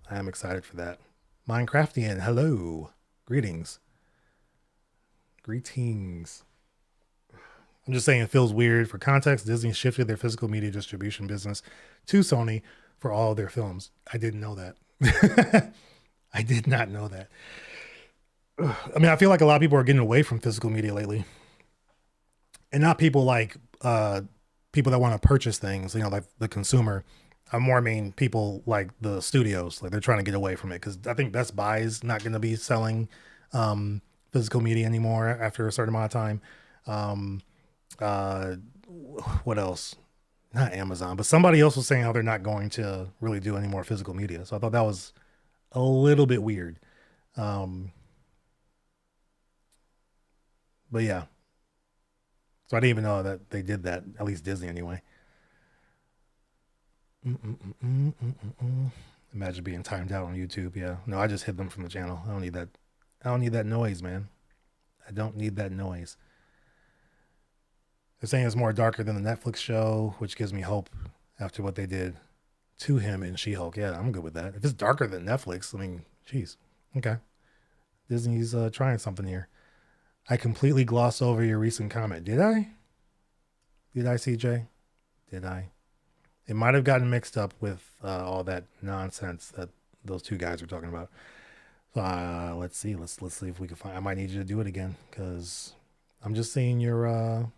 I am excited for that. Minecraftian, hello, greetings. I'm just saying it feels weird. For context, Disney shifted their physical media distribution business to Sony for all of their films. I didn't know that. I did not know that. I mean, I feel like a lot of people are getting away from physical media lately, and not people like people that want to purchase things. You know, like the consumer. I more mean people like the studios. Like they're trying to get away from it because I think Best Buy is not going to be selling physical media anymore after a certain amount of time. Um, uh, what else? Not Amazon, but somebody else was saying how they're not going to really do any more physical media. So I thought that was a little bit weird. Um, but yeah, so I didn't even know that they did that. At least Disney, anyway. Mm-mm-mm-mm-mm-mm. Imagine being timed out on YouTube. Yeah, no, I just hid them from the channel. I don't need that. I don't need that noise, man. I don't need that noise. They're saying it's more darker than the Netflix show, which gives me hope after what they did to him in She-Hulk. Yeah, I'm good with that. If it's darker than Netflix, I mean, geez. Okay. Disney's trying something here. I completely glossed over your recent comment. Did I? Did I, CJ? Did I? It might have gotten mixed up with all that nonsense that those two guys were talking about. So let's see. Let's see if we can find. I might need you to do it again because I'm just seeing your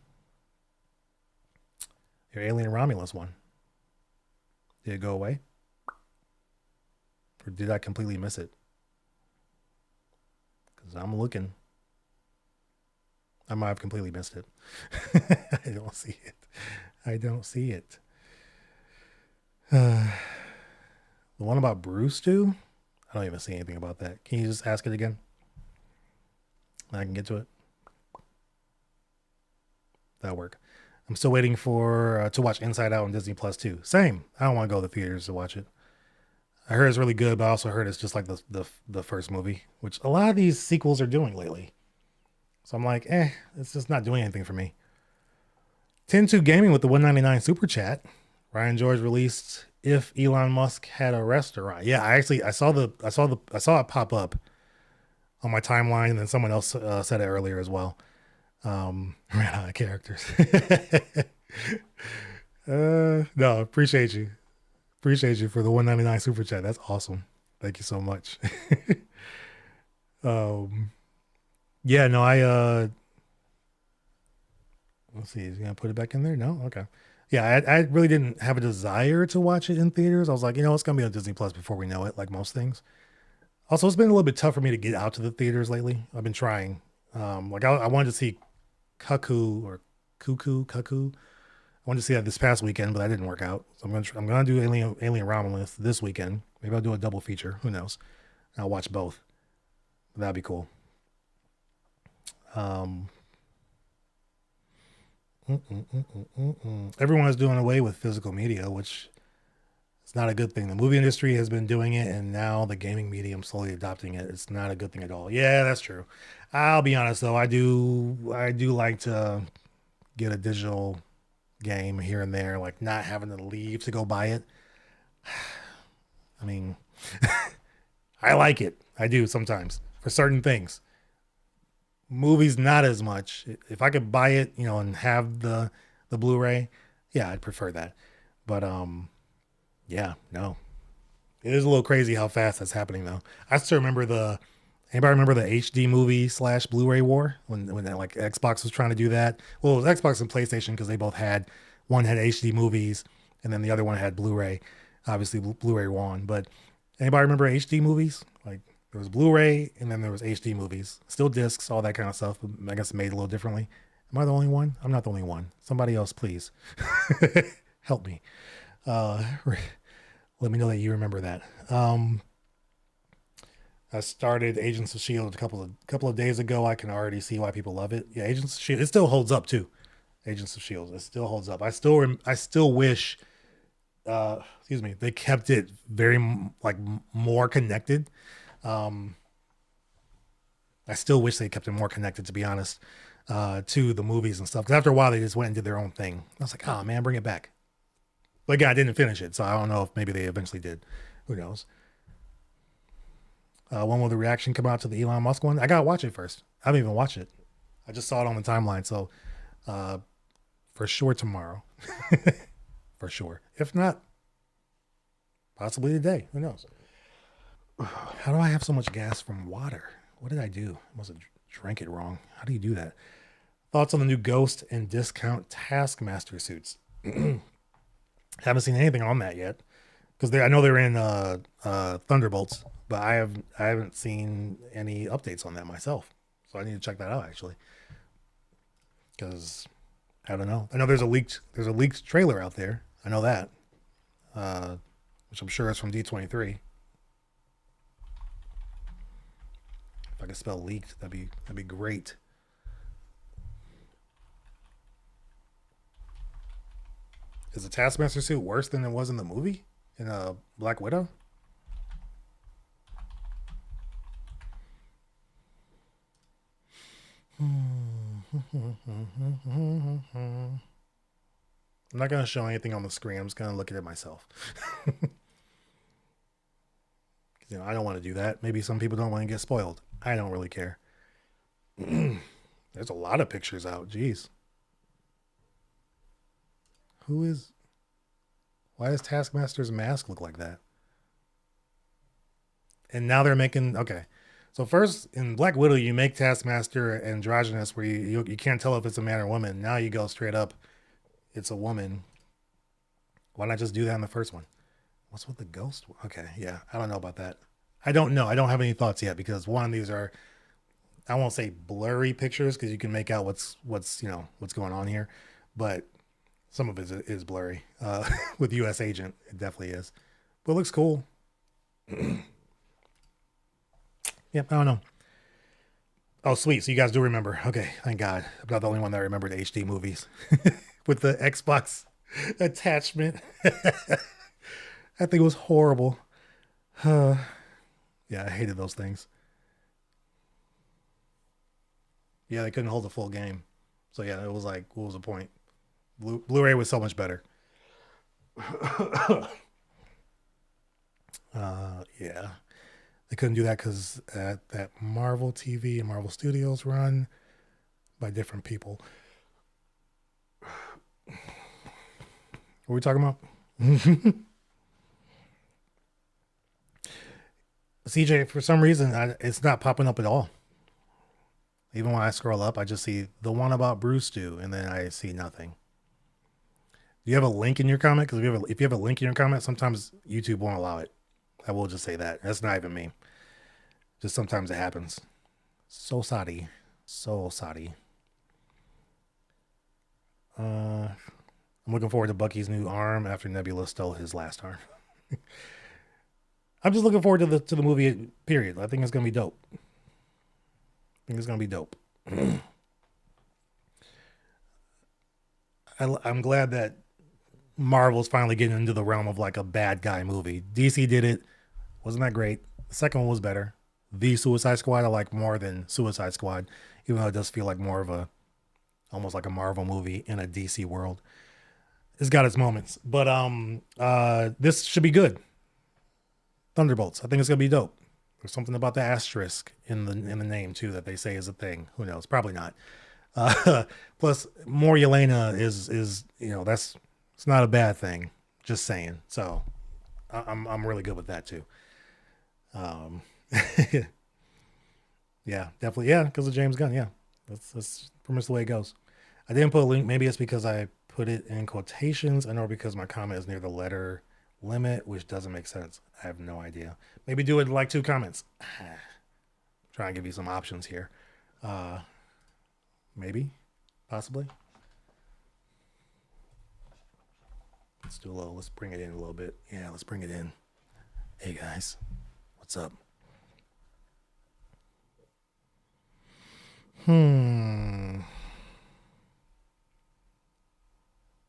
Alien Romulus one. Did it go away? Or did I completely miss it? Because I'm looking. I might have completely missed it. I don't see it. I don't see it. The one about Bruce, too? I don't even see anything about that. Can you just ask it again? I can get to it. That'll work. I'm still waiting for to watch Inside Out on Disney Plus too. Same. I don't want to go to the theaters to watch it. I heard it's really good, but I also heard it's just like the first movie, which a lot of these sequels are doing lately. So I'm like, it's just not doing anything for me. 10-2 Gaming with the 199 super chat. Ryan George released if Elon Musk had a restaurant. Yeah, I saw it pop up on my timeline, and then someone else said it earlier as well. Ran out of characters. No, appreciate you. Appreciate you for the 199 super chat. That's awesome. Thank you so much. Yeah, no, let's see, is he gonna put it back in there? No? Okay. Yeah, I really didn't have a desire to watch it in theaters. I was like, it's gonna be on Disney Plus before we know it, like most things. Also, it's been a little bit tough for me to get out to the theaters lately. I've been trying. Like I wanted to see Cuckoo. I wanted to see that this past weekend, but that didn't work out. So I'm gonna do Alien Romulus this weekend. Maybe I'll do a double feature. Who knows? I'll watch both. That'd be cool. Everyone is doing away with physical media, which is not a good thing. The movie industry has been doing it, and now the gaming medium slowly adopting it. It's not a good thing at all. Yeah, that's true. I'll be honest though, I do like to get a digital game here and there, like not having to leave to go buy it. I mean, I like it. I do sometimes for certain things. Movies, not as much. If I could buy it, and have the Blu-ray, yeah, I'd prefer that. But yeah, no, it is a little crazy how fast that's happening though. I still remember anybody remember the HD movie / Blu-ray war when like Xbox was trying to do that? Well, it was Xbox and PlayStation because they both had one had HD movies and then the other one had Blu-ray. Obviously, Blu-ray won. But anybody remember HD movies? Like there was Blu-ray and then there was HD movies, still discs, all that kind of stuff. But I guess made a little differently. Am I the only one? I'm not the only one. Somebody else, please help me. Let me know that you remember that. I started Agents of Shield a couple of days ago. I can already see why people love it. Yeah, Agents of Shield. It still holds up too. Agents of Shield. It still holds up. I still wish. Excuse me. They kept it very like more connected. I still wish they kept it more connected, to be honest, to the movies and stuff. Because after a while, they just went and did their own thing. I was like, oh man, bring it back. But again, I didn't finish it, so I don't know if maybe they eventually did. Who knows? When will the reaction come out to the Elon Musk one? I gotta watch it first. I haven't even watched it. I just saw it on the timeline, so for sure tomorrow. For sure. If not, possibly today. Who knows? How do I have so much gas from water? What did I do? I must have drank it wrong. How do you do that? Thoughts on the new Ghost and Discount Taskmaster suits? Haven't seen anything on that yet because I know they're in Thunderbolts, but I haven't seen any updates on that myself. So I need to check that out actually because I don't know. I know there's a leaked trailer out there. I know that, which I'm sure is from D23. If I could spell leaked, that'd be great. Is the Taskmaster suit worse than it was in the movie in Black Widow? I'm not going to show anything on the screen. I'm just going to look at it myself. I don't want to do that. Maybe some people don't want to get spoiled. I don't really care. There's a lot of pictures out. Jeez. Why does Taskmaster's mask look like that? And now they're making, okay. So first in Black Widow, you make Taskmaster androgynous where you can't tell if it's a man or woman. Now you go straight up, it's a woman. Why not just do that in the first one? What's with the ghost? Okay, yeah, I don't know about that. I don't know. I don't have any thoughts yet because one, these are, I won't say blurry pictures because you can make out what's going on here, but some of it is blurry. With U.S. Agent, it definitely is. But it looks cool. Yep, I don't know. Oh, sweet. So you guys do remember. Okay, thank God. I'm not the only one that remembered HD movies. With the Xbox attachment. That thing was horrible. Yeah, I hated those things. Yeah, they couldn't hold the full game. So yeah, it was like, what was the point? Blu-ray was so much better. Yeah, they couldn't do that because that Marvel TV and Marvel Studios run by different people. What are we talking about? CJ, for some reason, it's not popping up at all. Even when I scroll up, I just see the one about Bruce Stew, and then I see nothing. Do you have a link in your comment? Because if you have a link in your comment, sometimes YouTube won't allow it. I will just say that. That's not even me. Just sometimes it happens. So sorry. So sorry. I'm looking forward to Bucky's new arm after Nebula stole his last arm. I'm just looking forward to the movie, period. I think it's going to be dope. I'm glad that Marvel's finally getting into the realm of like a bad guy movie. DC did it. Wasn't that great? The second one was better. The Suicide Squad I like more than Suicide Squad, even though it does feel like more of almost like a Marvel movie in a DC world. It's got its moments, but this should be good. Thunderbolts. I think it's gonna be dope. There's something about the asterisk in the name too that they say is a thing. Who knows? Probably not. Plus, more Yelena is it's not a bad thing. Just saying. So I'm really good with that too. Yeah, definitely. Yeah, because of James Gunn. Yeah, that's pretty much the way it goes. I didn't put a link. Maybe it's because I put it in quotations, or because my comment is near the letter limit, which doesn't make sense. I have no idea. Maybe do it like 2 comments. Try and give you some options here. Maybe, possibly. Let's bring it in a little bit. Yeah, let's bring it in. Hey guys, what's up?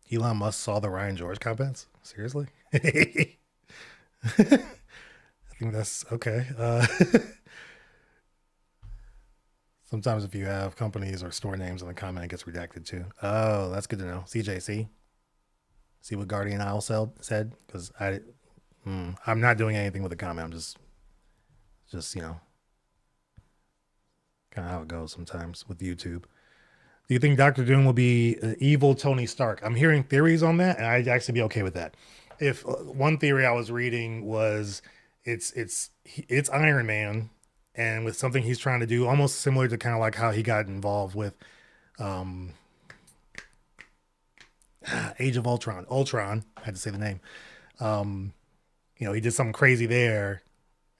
Elon Musk saw the Ryan George comments? Seriously? I think that's okay. Sometimes if you have companies or store names in the comment, it gets redacted too. Oh, that's good to know. CJC. See what Guardian Isle said? Because I'm not doing anything with the comment. I'm just kind of how it goes sometimes with YouTube. Do you think Doctor Doom will be evil Tony Stark? I'm hearing theories on that, and I'd actually be okay with that. If one theory I was reading was it's Iron Man, and with something he's trying to do, almost similar to kind of like how he got involved with um, Age of Ultron. Ultron, I had to say the name. Um, he did something crazy there,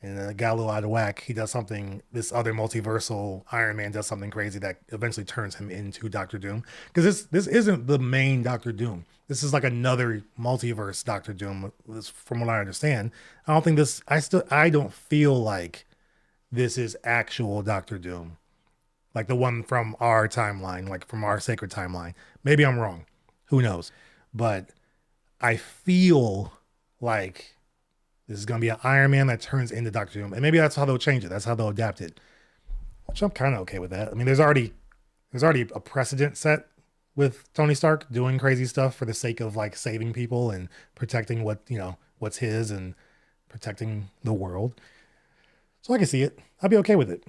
and got a little out of whack. He does something. This other multiversal Iron Man does something crazy that eventually turns him into Doctor Doom. Because this isn't the main Doctor Doom. This is like another multiverse Doctor Doom. From what I understand, I don't think this. I don't feel like this is actual Doctor Doom, like the one from our timeline, like from our sacred timeline. Maybe I'm wrong. Who knows? But I feel like this is going to be an Iron Man that turns into Doctor Doom. And maybe that's how they'll change it. That's how they'll adapt it. Which I'm kind of okay with that. I mean, there's already a precedent set with Tony Stark doing crazy stuff for the sake of like saving people and protecting what's his and protecting the world. So I can see it. I'd be okay with it.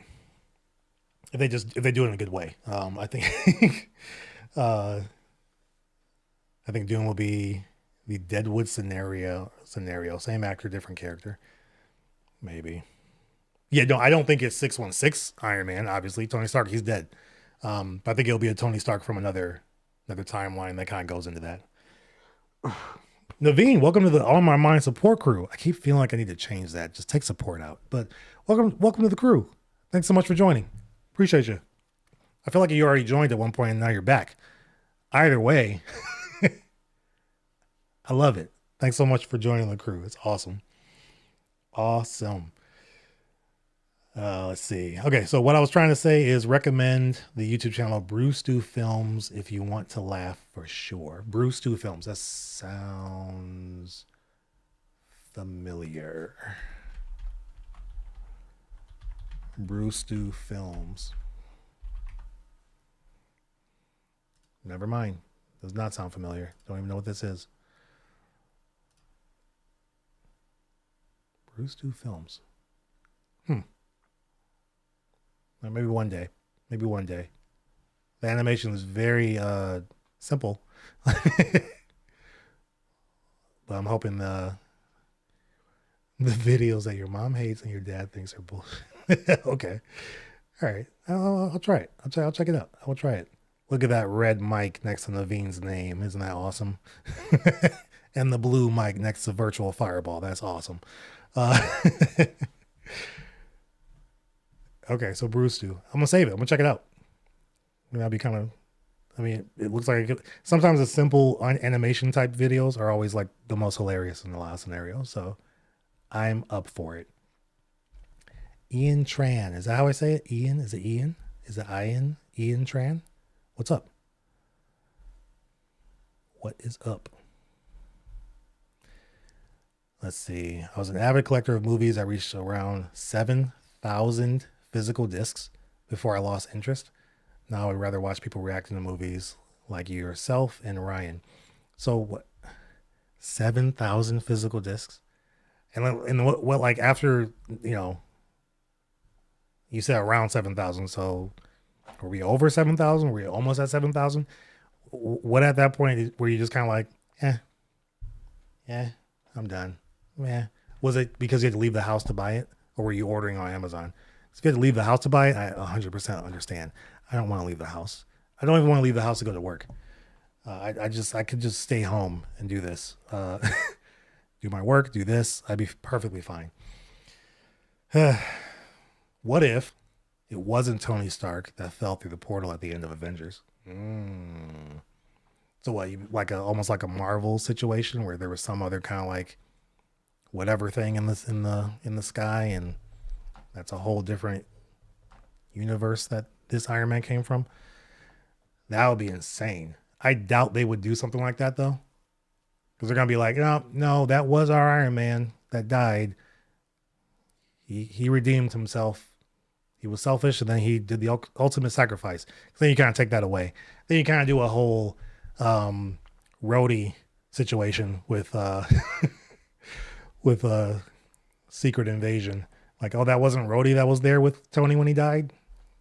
If they do it in a good way. I think I think Doom will be the Deadwood scenario. Same actor, different character. Maybe. Yeah, no, I don't think it's 616 Iron Man, obviously. Tony Stark, he's dead. But I think it'll be a Tony Stark from another timeline that kind of goes into that. Naveen, welcome to the All My Mind support crew. I keep feeling like I need to change that. Just take support out. But welcome to the crew. Thanks so much for joining. Appreciate you. I feel like you already joined at one point and now you're back. Either way, I love it. Thanks so much for joining the crew. It's awesome. Awesome. Let's see. Okay, so what I was trying to say is recommend the YouTube channel Bruce Do Films if you want to laugh for sure. Bruce Do Films. That sounds familiar. Bruce Do Films. Never mind. Does not sound familiar. Don't even know what this is. Bruce Do Films. Maybe one day. Maybe one day. The animation is very simple. But I'm hoping the videos that your mom hates and your dad thinks are bullshit. Okay. All right. I'll try it. I'll check it out. I will try it. Look at that red mic next to Naveen's name. Isn't that awesome? And the blue mic next to Virtual Fireball. That's awesome. Okay, so Bruce Do. I'm gonna save it. I'm gonna check it out. That'd be kind of. I mean, it looks like sometimes the simple animation type videos are always like the most hilarious in a lot of scenarios. So I'm up for it. Ian Tran. Is that how I say it? Ian? Is it Ian? Is it Ian? Ian Tran? What's up? What is up? Let's see. I was an avid collector of movies. I reached around 7,000 physical discs before I lost interest. Now I'd rather watch people reacting to movies like yourself and Ryan. So what? 7,000 physical discs? And what like after, you said around 7,000. So were we over 7,000? Were we almost at 7,000? What at that point were you just kind of like, I'm done. Yeah. Was it because you had to leave the house to buy it, or were you ordering on Amazon? If you had to leave the house to buy it, I 100% understand. I don't want to leave the house. I don't even want to leave the house to go to work. I could just stay home and do this. Do my work, do this. I'd be perfectly fine. What if it wasn't Tony Stark that fell through the portal at the end of Avengers? So what? Almost like a Marvel situation where there was some other kind of like whatever thing in the sky, and that's a whole different universe that this Iron Man came from. That would be insane. I doubt they would do something like that though, because they're gonna be like, no, that was our Iron Man that died. He redeemed himself. He was selfish, and then he did the ultimate sacrifice. Then you kind of take that away. Then you kind of do a whole Rhodey situation with with a Secret Invasion. Like, oh, that wasn't Rhodey that was there with Tony when he died.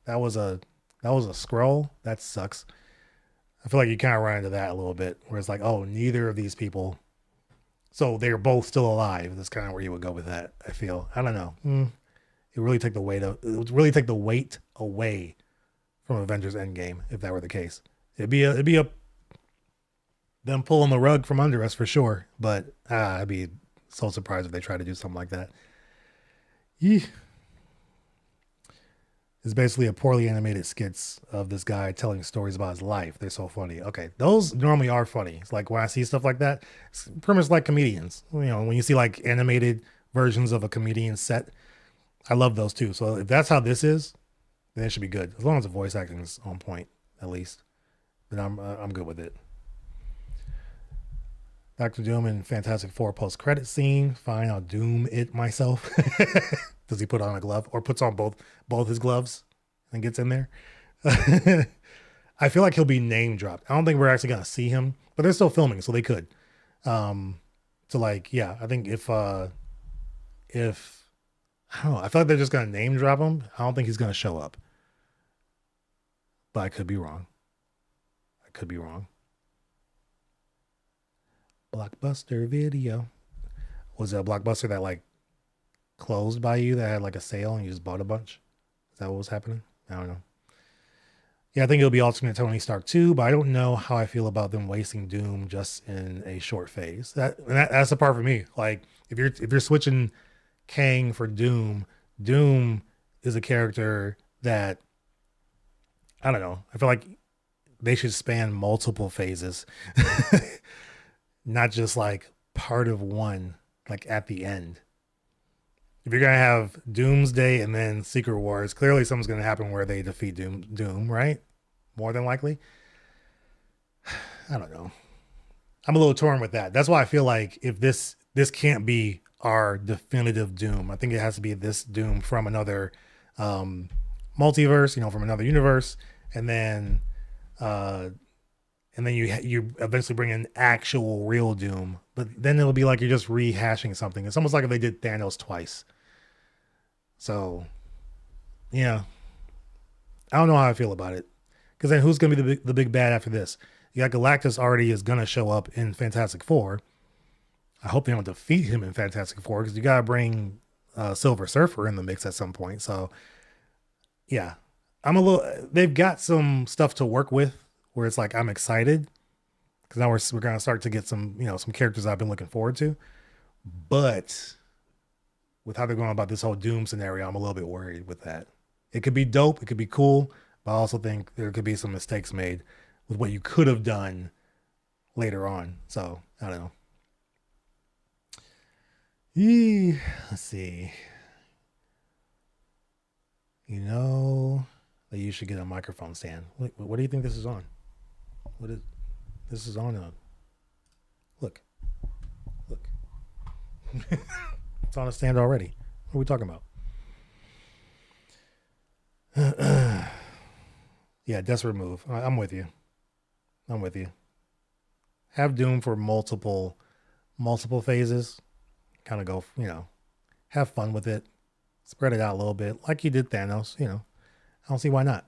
That was a Skrull. That sucks. I feel like you kind of run into that a little bit, where it's like, oh, neither of these people, so they're both still alive. That's kind of where you would go with that. I feel. I don't know. It really take the weight of, it would really take the weight away from Avengers Endgame if that were the case. It'd be a them pulling the rug from under us for sure. But I'd be so surprised if they try to do something like that. Yee. It's basically a poorly animated skits of this guy telling stories about his life. They're so funny. Okay, those normally are funny. It's like when I see stuff like that, it's pretty much like comedians. You know, when you see like animated versions of a comedian set, I love those too. So if that's how this is, then it should be good. As long as the voice acting is on point, at least. Then I'm good with it. Doctor Doom in Fantastic Four post credit scene. Fine, I'll doom it myself. Does he put on a glove or puts on both his gloves and gets in there? I feel like he'll be name dropped. I don't think we're actually gonna see him, but they're still filming, so they could. So like, yeah, I think if I don't know, I feel like they're just gonna name drop him. I don't think he's gonna show up, but I could be wrong. I could be wrong. Blockbuster Video. Was it a Blockbuster that like closed by you that had like a sale and you just bought a bunch? Is that what was happening? I don't know. Yeah, I think it'll be alternate Tony Stark too, but I don't know how I feel about them wasting Doom just in a short phase. That's the part for me. Like if you're switching Kang for Doom, Doom is a character that I don't know. I feel like they should span multiple phases, not just like part of one, like at the end. If you're gonna have Doomsday and then Secret Wars, clearly something's gonna happen where they defeat Doom, right? More than likely. I don't know. I'm a little torn with that. That's why I feel like if this can't be our definitive Doom. I think it has to be this Doom from another multiverse, you know, from another universe, and then you eventually bring in actual real Doom. But then it'll be like you're just rehashing something. It's almost like if they did Thanos twice. So, yeah, I don't know how I feel about it. Because then who's going to be the big bad after this? You got Galactus already is going to show up in Fantastic Four. I hope they don't defeat him in Fantastic Four because you got to bring Silver Surfer in the mix at some point. So, yeah, they've got some stuff to work with where it's like, I'm excited because now we're going to start to get some characters I've been looking forward to. But with how they're going about this whole Doom scenario, I'm a little bit worried with that. It could be dope. It could be cool. But I also think there could be some mistakes made with what you could have done later on. So I don't know. Let's see. You know that you should get a microphone stand. What do you think this is on? This is on? Look. It's on a stand already. What are we talking about? Yeah, desperate move. I'm with you. Have Doom for multiple phases. Kind of go, have fun with it. Spread it out a little bit, like you did Thanos. I don't see why not.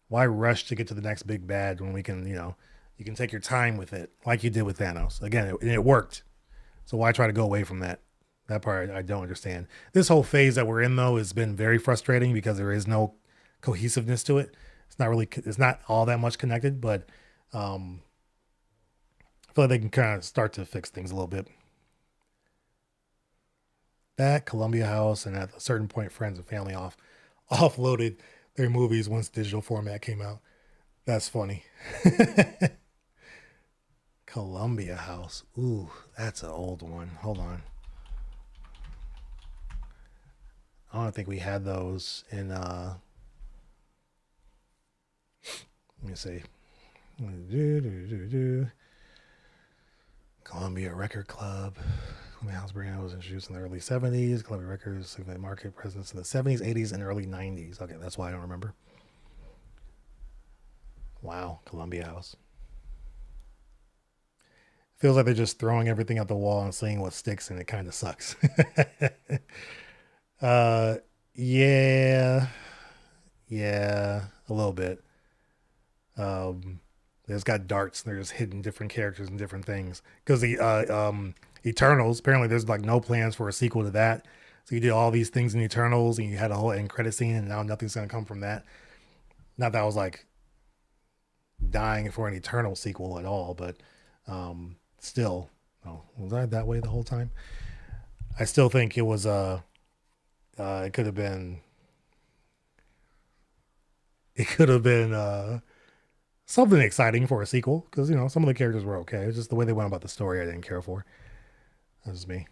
Why rush to get to the next big bad when we can, you can take your time with it, like you did with Thanos. Again, it worked. So why try to go away from that? That part I don't understand. This whole phase that we're in, though, has been very frustrating because there is no cohesiveness to it. It's not all that much connected, but I feel like they can kind of start to fix things a little bit. That Columbia House, and at a certain point, Friends and Family offloaded their movies once digital format came out. That's funny. Columbia House. Ooh, that's an old one. Hold on. I don't think we had those in let me see. Columbia Record Club. Columbia House brand was introduced in the early 70s. Columbia Records significant market presence in the 70s, 80s, and early 90s. Okay, that's why I don't remember. Wow, Columbia House. Feels like they're just throwing everything at the wall and seeing what sticks, and it kind of sucks. Yeah, a little bit. They just got darts and they're just hitting different characters and different things. Because the Eternals, apparently there's like no plans for a sequel to that. So you did all these things in Eternals and you had a whole end credit scene, and now nothing's gonna come from that. Not that I was like dying for an Eternal sequel at all, but still, oh, was I that way the whole time? I still think it was it could have been something exciting for a sequel, because some of the characters were okay. It's just the way they went about the story I didn't care for. That was me.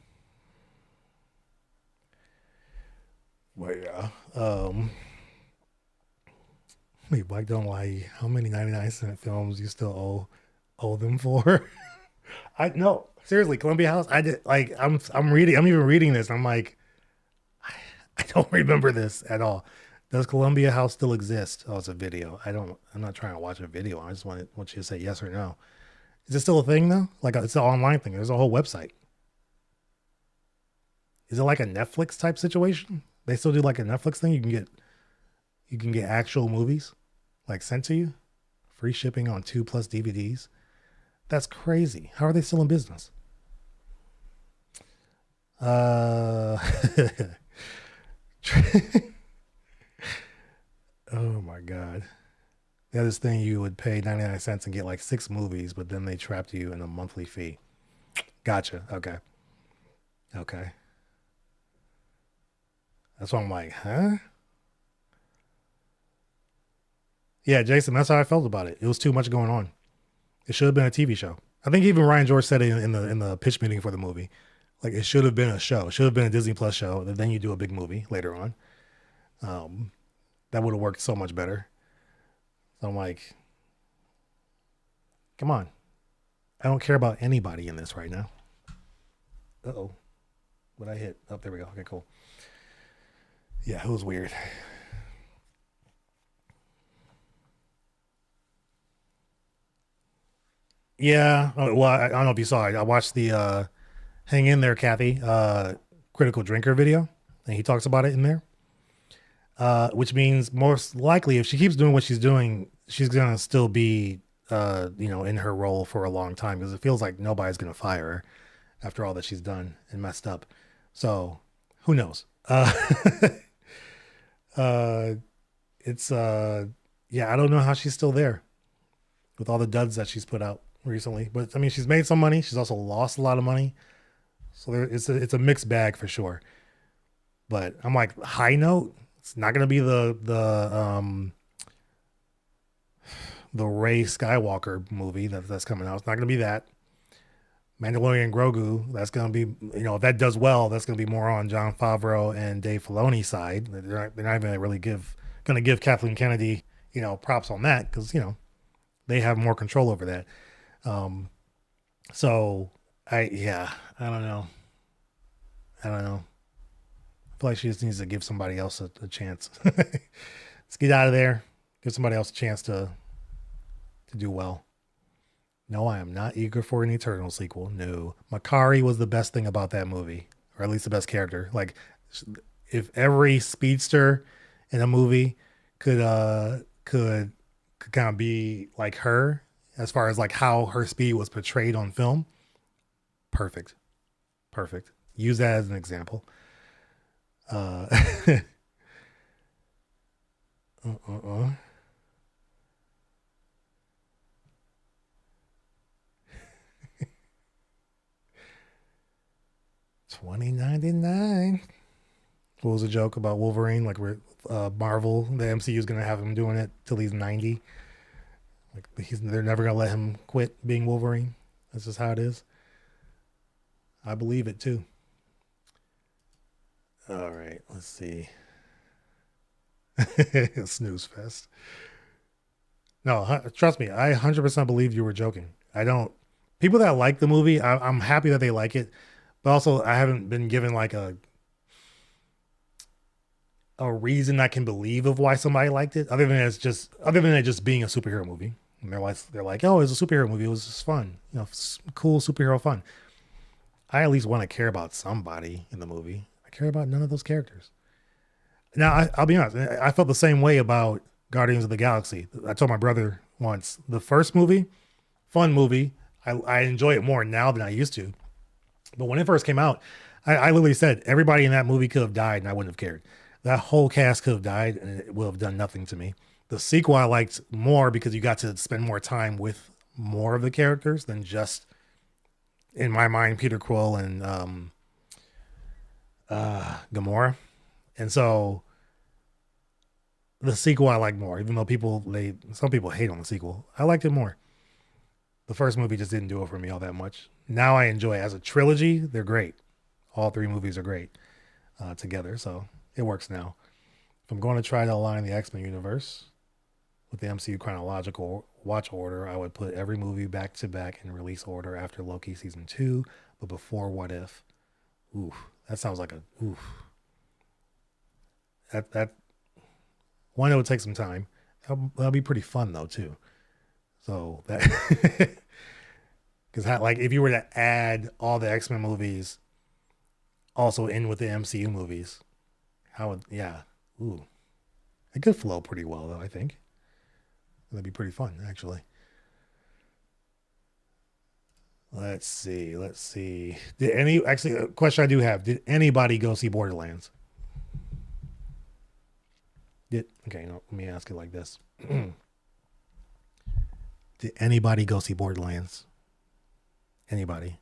But yeah. Wait, Black Don't Lie. How many 99-cent films you still owe them for? I no, seriously, Columbia House. I did like I'm reading. I'm even reading this. I'm like, I don't remember this at all. Does Columbia House still exist? Oh, it's a video. I'm not trying to watch a video. I just want you to say yes or no. Is it still a thing though? Like it's an online thing. There's a whole website. Is it like a Netflix type situation? They still do like a Netflix thing. You can get actual movies like sent to you, free shipping on 2+ DVDs. That's crazy. How are they still in business? Oh my God. The other thing, you would pay 99 cents and get like 6 movies, but then they trapped you in a monthly fee. Gotcha. Okay. Okay. That's why I'm like, huh? Yeah, Jason, that's how I felt about it. It was too much going on. It should have been a TV show. I think even Ryan George said it in the pitch meeting for the movie. Like it should have been a show. It should have been a Disney Plus show. And then you do a big movie later on. That would have worked so much better. So I'm like, come on. I don't care about anybody in this right now. Uh-oh. What I hit? Oh, there we go. Okay, cool. Yeah, it was weird. Yeah. Oh, well, I don't know if you saw it. I watched the Hang In There, Kathy, critical drinker video, and he talks about it in there. Which means most likely if she keeps doing what she's doing, she's gonna still be in her role for a long time, because it feels like nobody's gonna fire her after all that she's done and messed up. So who knows? Uh it's yeah, I don't know how she's still there with all the duds that she's put out recently. But I mean, she's made some money. She's also lost a lot of money. So it's a mixed bag for sure. But I'm like, high note, it's not gonna be the Rey Skywalker movie that's coming out. It's not gonna be that. Mandalorian Grogu, that's gonna be, if that does well, that's gonna be more on Jon Favreau and Dave Filoni's side. They're not even really gonna give Kathleen Kennedy, props on that, because they have more control over that. So I don't know. I don't know. I feel like she just needs to give somebody else a chance. Let's get out of there. Give somebody else a chance to do well. No, I am not eager for an Eternal sequel. No. Makari was the best thing about that movie, or at least the best character. Like, if every speedster in a movie could kind of be like her, as far as like how her speed was portrayed on film, perfect. Perfect. Use that as an example. Uh, uh, uh, uh. 2099. What was a joke about Wolverine? Like, we're Marvel, the MCU is gonna have him doing it till he's 90. Like, they're never gonna let him quit being Wolverine. That's just how it is. I believe it too. All right, let's see. Snooze fest. No, trust me, I 100% believe you were joking. I don't. People that like the movie, I'm happy that they like it, but also I haven't been given like a reason I can believe of why somebody liked it, other than it just being a superhero movie. And they're like, oh, it's a superhero movie. It was just fun, cool superhero fun. I at least want to care about somebody in the movie. I care about none of those characters. Now, I'll be honest. I felt the same way about Guardians of the Galaxy. I told my brother once. The first movie, fun movie. I enjoy it more now than I used to. But when it first came out, I literally said everybody in that movie could have died and I wouldn't have cared. That whole cast could have died and it would have done nothing to me. The sequel I liked more because you got to spend more time with more of the characters than just, in my mind, Peter Quill and Gamora. And so the sequel I like more, even though some people hate on the sequel. I liked it more. The first movie just didn't do it for me all that much. Now I enjoy it. As a trilogy, they're great. All three movies are great together, so it works now. If I'm going to try to align the X-Men universe with the MCU chronological watch order, I would put every movie back to back in release order after Loki season 2, but before What If. Oof, that sounds like a oof. That one, it would take some time. That'll be pretty fun though too. So that because like if you were to add all the X-Men movies also in with the MCU movies, how would ooh, it could flow pretty well though. I think that'd be pretty fun actually. Let's see. Actually a question I do have? Did anybody go see Borderlands? Okay? No, let me ask it like this. Did anybody go see Borderlands? Anybody?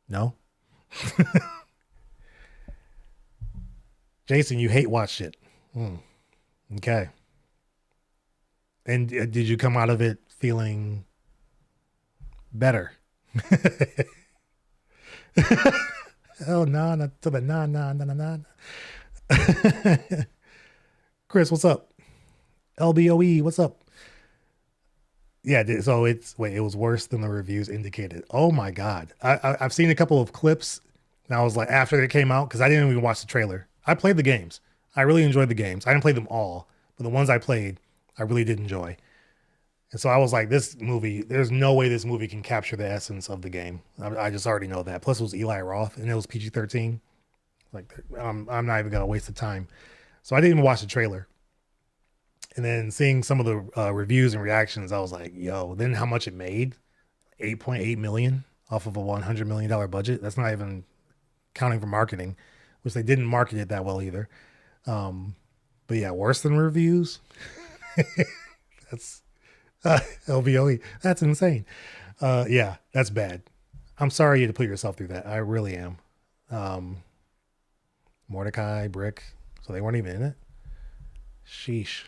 No? Jason, you hate watch shit. Okay. And did you come out of it feeling better? Oh, no, not to the no. Chris, what's up? LBOE, what's up? Yeah, so it was worse than the reviews indicated. Oh my God. I've seen a couple of clips and I was like, after it came out, because I didn't even watch the trailer. I played the games. I really enjoyed the games. I didn't play them all, but the ones I played, I really did enjoy. And so I was like, this movie, there's no way this movie can capture the essence of the game. I just already know that. Plus it was Eli Roth and it was PG-13. Like, I'm not even going to waste the time. So I didn't even watch the trailer. And then seeing some of the reviews and reactions, I was like, yo, then how much it made? 8.8 million off of a $100 million budget. That's not even counting for marketing, which they didn't market it that well either. But yeah, worse than reviews. That's LVOE. That's insane. Yeah, that's bad. I'm sorry you had to put yourself through that. I really am. Mordecai, Brick. So they weren't even in it. Sheesh.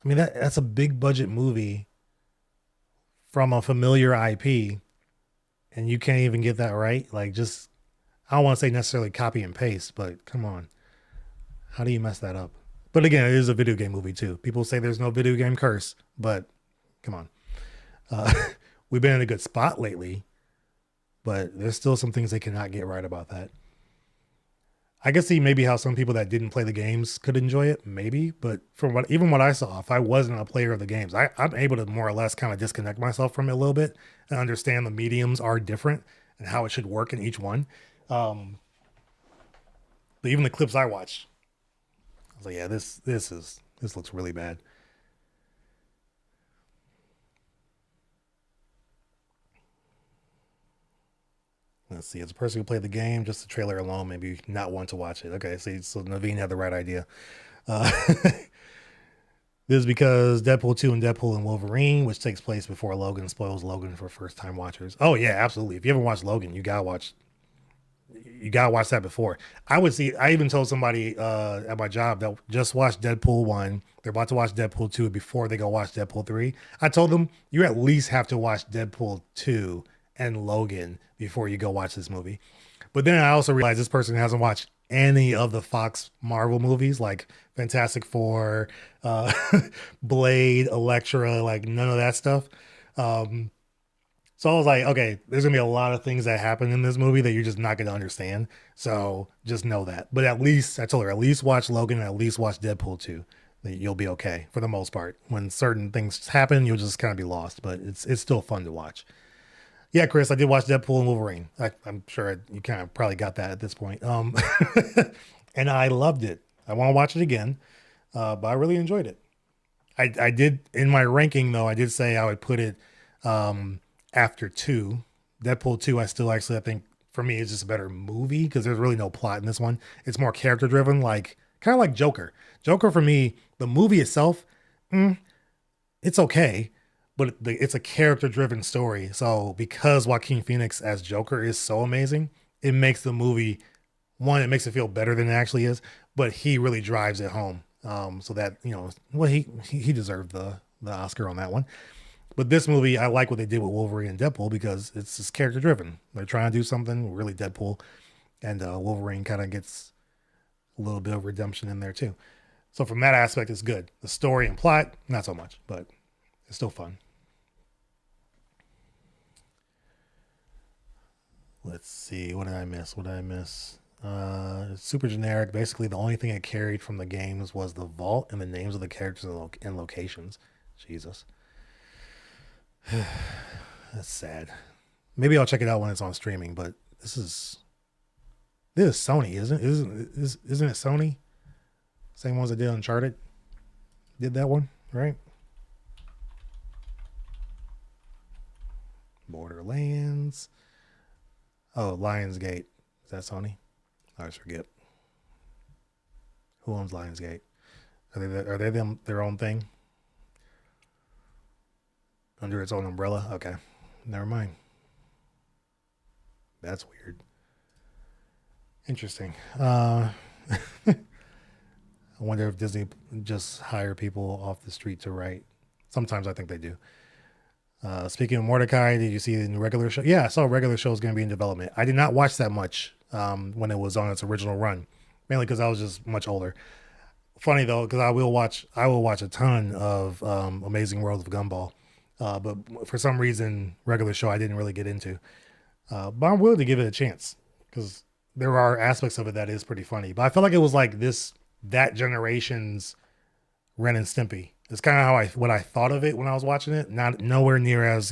I mean, that's a big budget movie from a familiar IP, and you can't even get that right. Like, just, I don't want to say necessarily copy and paste, but come on. How do you mess that up? But again, it is a video game movie too. People say there's no video game curse, but come on. We've been in a good spot lately, but there's still some things they cannot get right about that. I can see maybe how some people that didn't play the games could enjoy it, maybe. But from what I saw, if I wasn't a player of the games, I'm able to more or less kind of disconnect myself from it a little bit and understand the mediums are different and how it should work in each one. But even the clips I watched, I was like, yeah, this looks really bad. Let's see. As a person who played the game, just the trailer alone, maybe not want to watch it. Okay, see, so Naveen had the right idea. This is because Deadpool 2 and Deadpool and Wolverine, which takes place before Logan, spoils Logan for first-time watchers. Oh yeah, absolutely. If you haven't watched Logan, you gotta watch that before. I even told somebody at my job that just watched Deadpool 1. They're about to watch Deadpool 2 before they go watch Deadpool 3. I told them, you at least have to watch Deadpool 2 and Logan before you go watch this movie. But then I also realized this person hasn't watched any of the Fox Marvel movies, like Fantastic Four, Blade, Elektra, like none of that stuff. So I was like, okay, there's gonna be a lot of things that happen in this movie that you're just not gonna understand. So just know that. But at least I told her, at least watch Logan and at least watch Deadpool 2. You'll be okay for the most part. When certain things happen, you'll just kind of be lost, but it's still fun to watch. Yeah, Chris, I did watch Deadpool and Wolverine. I'm sure you kind of probably got that at this point. And I loved it. I want to watch it again. but I really enjoyed it. I did in my ranking though. I did say I would put it after two. Deadpool 2. I think for me it's just a better movie because there's really no plot in this one. It's more character driven, like kind of like Joker. Joker for me, the movie itself, mm, it's okay, but it's a character driven story. So because Joaquin Phoenix as Joker is so amazing, it makes the movie one. It makes it feel better than it actually is, but he really drives it home. So that well, he deserved the Oscar on that one. But this movie, I like what they did with Wolverine and Deadpool because it's just character driven. They're trying to do something really Deadpool, and Wolverine kind of gets a little bit of redemption in there too. So from that aspect, it's good. The story and plot, not so much, but it's still fun. Let's see. What did I miss? What did I miss? Super generic. Basically, the only thing it carried from the games was the vault and the names of the characters and locations. Jesus, that's sad. Maybe I'll check it out when it's on streaming. But this is Sony, isn't it Sony? Same ones that did Uncharted. Did that one right? Borderlands. Oh, Lionsgate. Is that Sony? I always forget. Who owns Lionsgate? Are they them their own thing under its own umbrella? Okay, never mind. That's weird. Interesting. I wonder if Disney just hire people off the street to write. Sometimes I think they do. Speaking of Mordecai, did you see the new regular show? Yeah, I saw a regular show is going to be in development. I did not watch that much when it was on its original run, mainly because I was just much older. Funny though, because I will watch a ton of Amazing World of Gumball, but for some reason, regular show I didn't really get into. But I'm willing to give it a chance because there are aspects of it that is pretty funny. But I felt like it was like that generation's Ren and Stimpy. It's kind of how what I thought of it when I was watching it. Not nowhere near as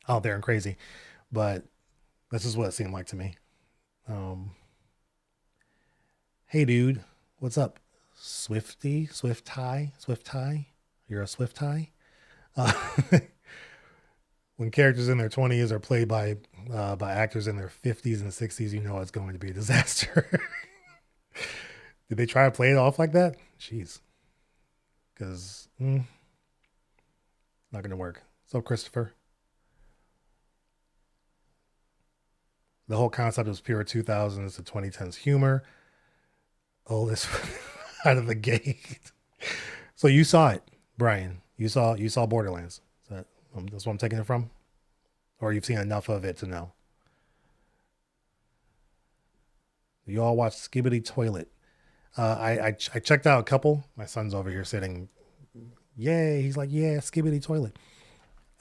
out there and crazy, but this is what it seemed like to me. Um, hey dude, what's up, Swifty, Swift tie? You're a Swift tie. Uh, when characters in their 20s are played by actors in their 50s and 60s, you know it's going to be a disaster. Did they try to play it off like that? Jeez. Because not gonna work. So Christopher, the whole concept was pure 2000s to 2010s humor. Oh, this out of the gate. So you saw it, Brian. You saw Borderlands. That's what I'm taking it from, or you've seen enough of it to know. You all watched Skibbity Toilet. I checked out a couple. My son's over here sitting. Yay! He's like, yeah, Skibbity Toilet.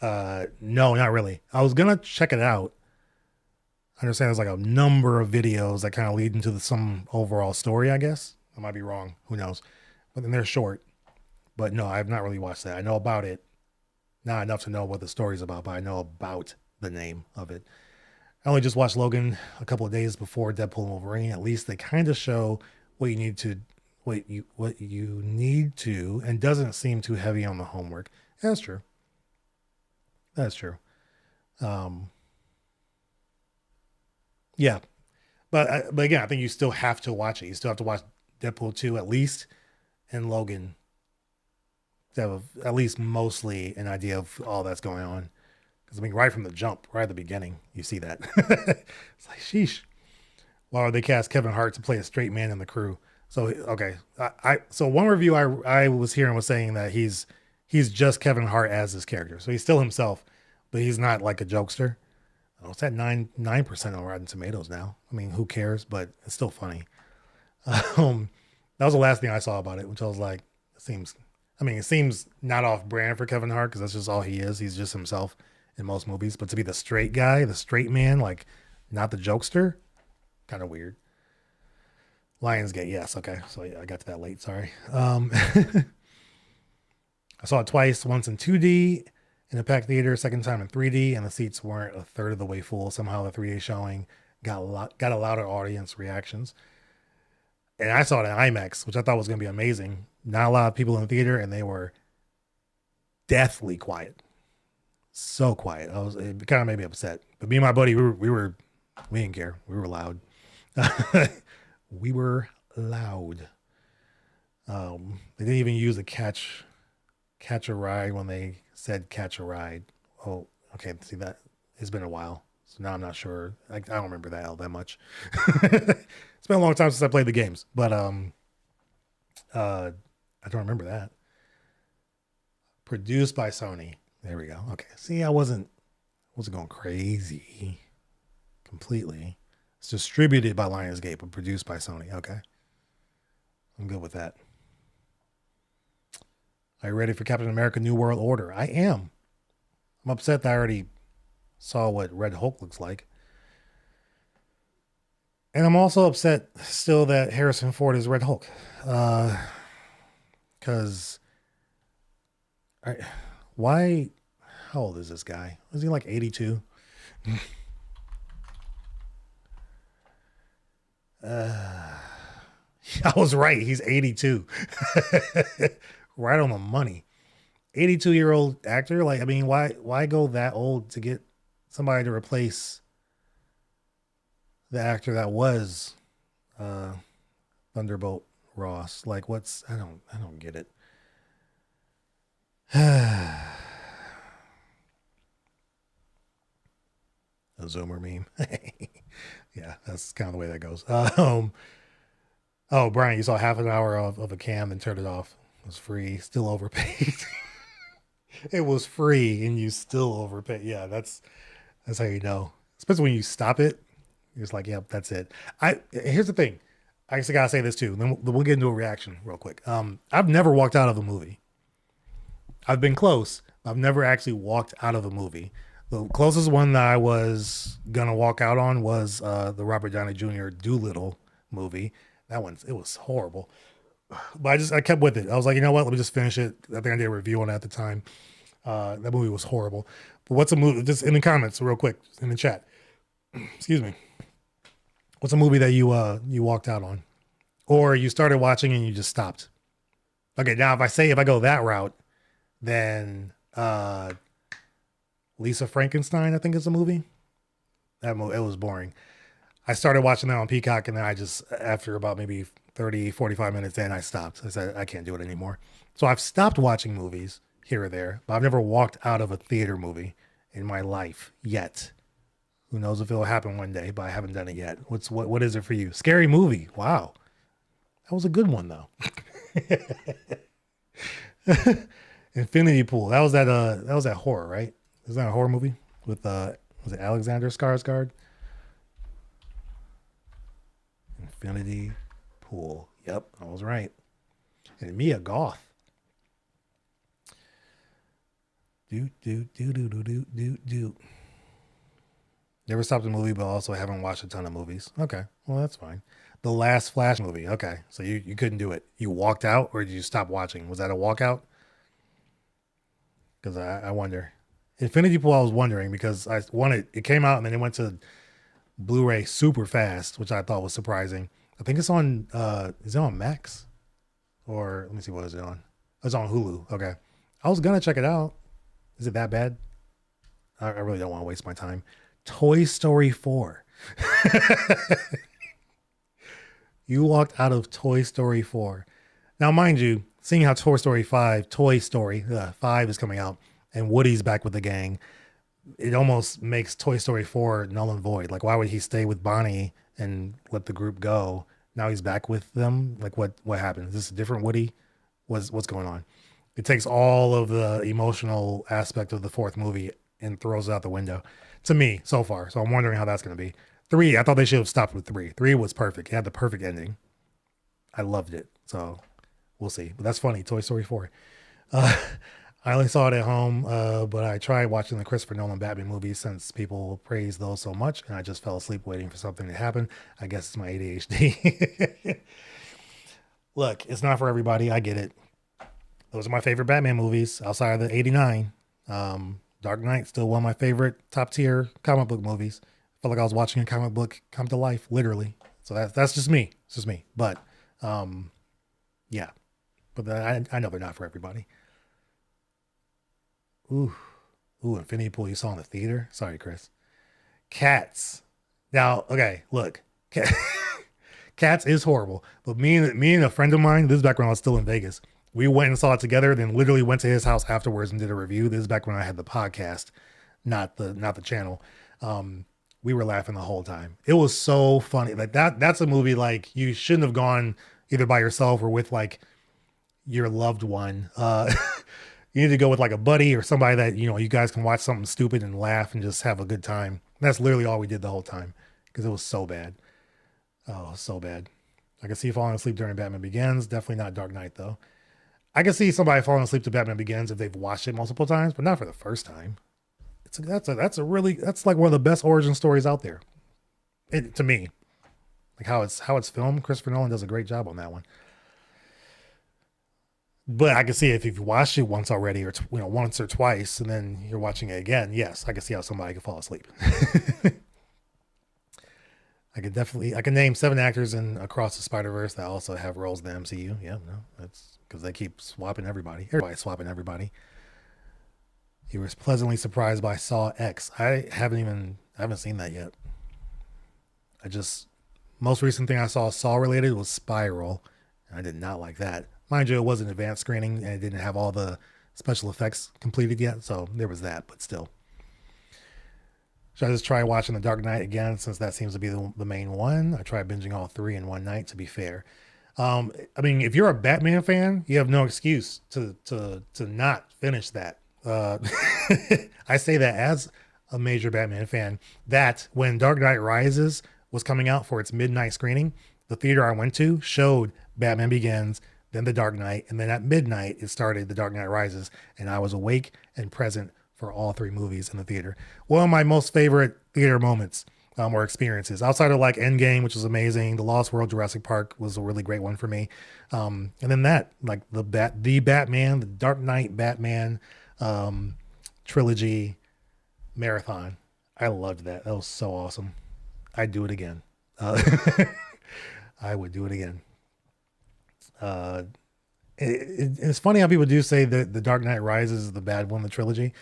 No, not really. I was gonna check it out. I understand there's like a number of videos that kind of lead into some overall story. I guess I might be wrong. Who knows? But then they're short. But no, I've not really watched that. I know about it, not enough to know what the story's about, but I know about the name of it. I only just watched Logan a couple of days before Deadpool and Wolverine. At least they kind of show what you need to, what you need to, and doesn't seem too heavy on the homework. That's true. That's true. Um, yeah, but again, I think you still have to watch it. You still have to watch Deadpool 2 at least, and Logan to have at least mostly an idea of all that's going on. Because I mean, right from the jump, right at the beginning, you see that. It's like, sheesh. Why would they cast Kevin Hart to play a straight man in the crew? So okay, so one review I was hearing was saying that he's just Kevin Hart as his character, so he's still himself, but he's not like a jokester. Oh, it's at 9% on Rotten Tomatoes now. I mean, who cares? But it's still funny. That was the last thing I saw about it, which I was like, it seems. I mean, it seems not off brand for Kevin Hart because that's just all he is. He's just himself in most movies. But to be the straight guy, the straight man, like not the jokester, kind of weird. Lionsgate, yes, okay. So yeah, I got to that late. Sorry. I saw it twice. Once in 2D in a packed theater, second time in 3D, and the seats weren't a third of the way full. Somehow the 3D showing got a louder audience reactions. And I saw it in IMAX, which I thought was going to be amazing. Not a lot of people in the theater, and they were deathly quiet. So quiet. It kind of made me upset. But me and my buddy, we didn't care. We were loud. We were loud. They didn't even use a catch a ride when they said catch a ride. Oh, okay. See that? It's been a while. So now I'm not sure. I don't remember that much. It's been a long time since I played the games, but I don't remember that. Produced by Sony. There we go. Okay. See, I wasn't going crazy completely. It's distributed by Lionsgate, but produced by Sony. Okay. I'm good with that. Are you ready for Captain America New World Order? I am. I'm upset that I already saw what Red Hulk looks like. And I'm also upset still that Harrison Ford is Red Hulk. Because why? How old is this guy? Is he like 82? I was right. He's 82. Right on the money. 82-year-old actor. Like, I mean, why go that old to get somebody to replace the actor that was Thunderbolt Ross? Like, I don't get it. A Zoomer meme. Yeah, that's kind of the way that goes. Oh, Brian, you saw half an hour of a cam and turned it off. It was free, still overpaid. It was free and you still overpaid. Yeah, that's how you know. Especially when you stop it, you're just like, yep, that's it. Here's the thing. I actually gotta say this too. Then we'll get into a reaction real quick. I've never walked out of a movie. I've been close. I've never actually walked out of a movie. The closest one that I was gonna walk out on was the Robert Downey Jr. Doolittle movie. It was horrible. But I kept with it. I was like, you know what? Let me just finish it. I think I did a review on it at the time. That movie was horrible. But what's a movie? Just in the comments, real quick, in the chat. Excuse me. What's a movie that you walked out on, or you started watching and you just stopped? Okay, now if I go that route, then Lisa Frankenstein, I think is a movie. It was boring. I started watching that on Peacock, and then I just, after about maybe 30, 45 minutes in, I stopped. I said, I can't do it anymore. So I've stopped watching movies here or there, but I've never walked out of a theater movie in my life yet. Who knows if it'll happen one day, but I haven't done it yet. What is it for you? Scary movie. Wow. That was a good one though. Infinity Pool. That was that horror, right? Is that a horror movie with was it Alexander Skarsgård? Infinity Pool. Yep, I was right. And Mia Goth. Do. Never stopped a movie, but also haven't watched a ton of movies. Okay, well that's fine. The last Flash movie. Okay, so you couldn't do it. You walked out, or did you stop watching? Was that a walkout? Because I wonder. Infinity Pool, I was wondering because it came out and then it went to Blu-ray super fast, which I thought was surprising. I think it's on, is it on Max? Or let me see, what is it on? It's on Hulu. Okay. I was going to check it out. Is it that bad? I really don't want to waste my time. Toy Story 4. You walked out of Toy Story 4. Now, mind you, seeing how Toy Story 5 is coming out and Woody's back with the gang, it almost makes Toy Story 4 null and void. Like, why would he stay with Bonnie and let the group go? Now he's back with them. Like, what happened? Is this a different Woody? What's going on? It takes all of the emotional aspect of the fourth movie and throws it out the window to me so far. So I'm wondering how that's going to be. 3, I thought they should have stopped with 3. 3 was perfect. It had the perfect ending. I loved it. So we'll see. But that's funny. Toy Story 4. I only saw it at home, but I tried watching the Christopher Nolan Batman movies since people praise those so much, and I just fell asleep waiting for something to happen. I guess it's my ADHD. Look, it's not for everybody. I get it. Those are my favorite Batman movies outside of the 89. Dark Knight, still one of my favorite top tier comic book movies. I felt like I was watching a comic book come to life, literally. So that's just me. It's just me. But Yeah, but I know they're not for everybody. Ooh, Infinity Pool you saw in the theater. Sorry, Chris. Cats. Now, okay, look, Cats is horrible. But me and a friend of mine, this is back when I was still in Vegas. We went and saw it together, then literally went to his house afterwards and did a review. This is back when I had the podcast, not the channel. We were laughing the whole time. It was so funny. Like that's a movie like you shouldn't have gone either by yourself or with like your loved one. You need to go with like a buddy or somebody that you guys can watch something stupid and laugh and just have a good time. That's literally all we did the whole time because it was so bad. Oh, so bad. I can see falling asleep during Batman Begins. Definitely not Dark Knight though. I can see somebody falling asleep to Batman Begins if they've watched it multiple times, but not for the first time. That's like one of the best origin stories out there. To me, like how it's filmed. Christopher Nolan does a great job on that one. But I can see if you've watched it once already, or once or twice, and then you're watching it again. Yes, I can see how somebody could fall asleep. I can name 7 actors in Across the Spider-Verse that also have roles in the MCU. Yeah, no, that's because they keep swapping everybody. Everybody's swapping everybody. He was pleasantly surprised by Saw X. I haven't seen that yet. I just Most recent thing I saw Saw related was Spiral. And I did not like that. Mind you, it was an advanced screening and it didn't have all the special effects completed yet, so there was that, but still. Should I just try watching The Dark Knight again since that seems to be the main one? I tried binging all 3 in one night, to be fair. I mean, if you're a Batman fan, you have no excuse to not finish that. I say that as a major Batman fan, that when Dark Knight Rises was coming out for its midnight screening, the theater I went to showed Batman Begins, then The Dark Knight, and then at midnight it started The Dark Knight Rises, and I was awake and present for all 3 movies in the theater. One of my most favorite theater moments or experiences, outside of like Endgame, which was amazing, The Lost World, Jurassic Park was a really great one for me, and then that, like the Batman, the Dark Knight Batman trilogy marathon. I loved that. That was so awesome. I'd do it again. I would do it again. It's funny how people do say that The Dark Knight Rises is the bad one, the trilogy.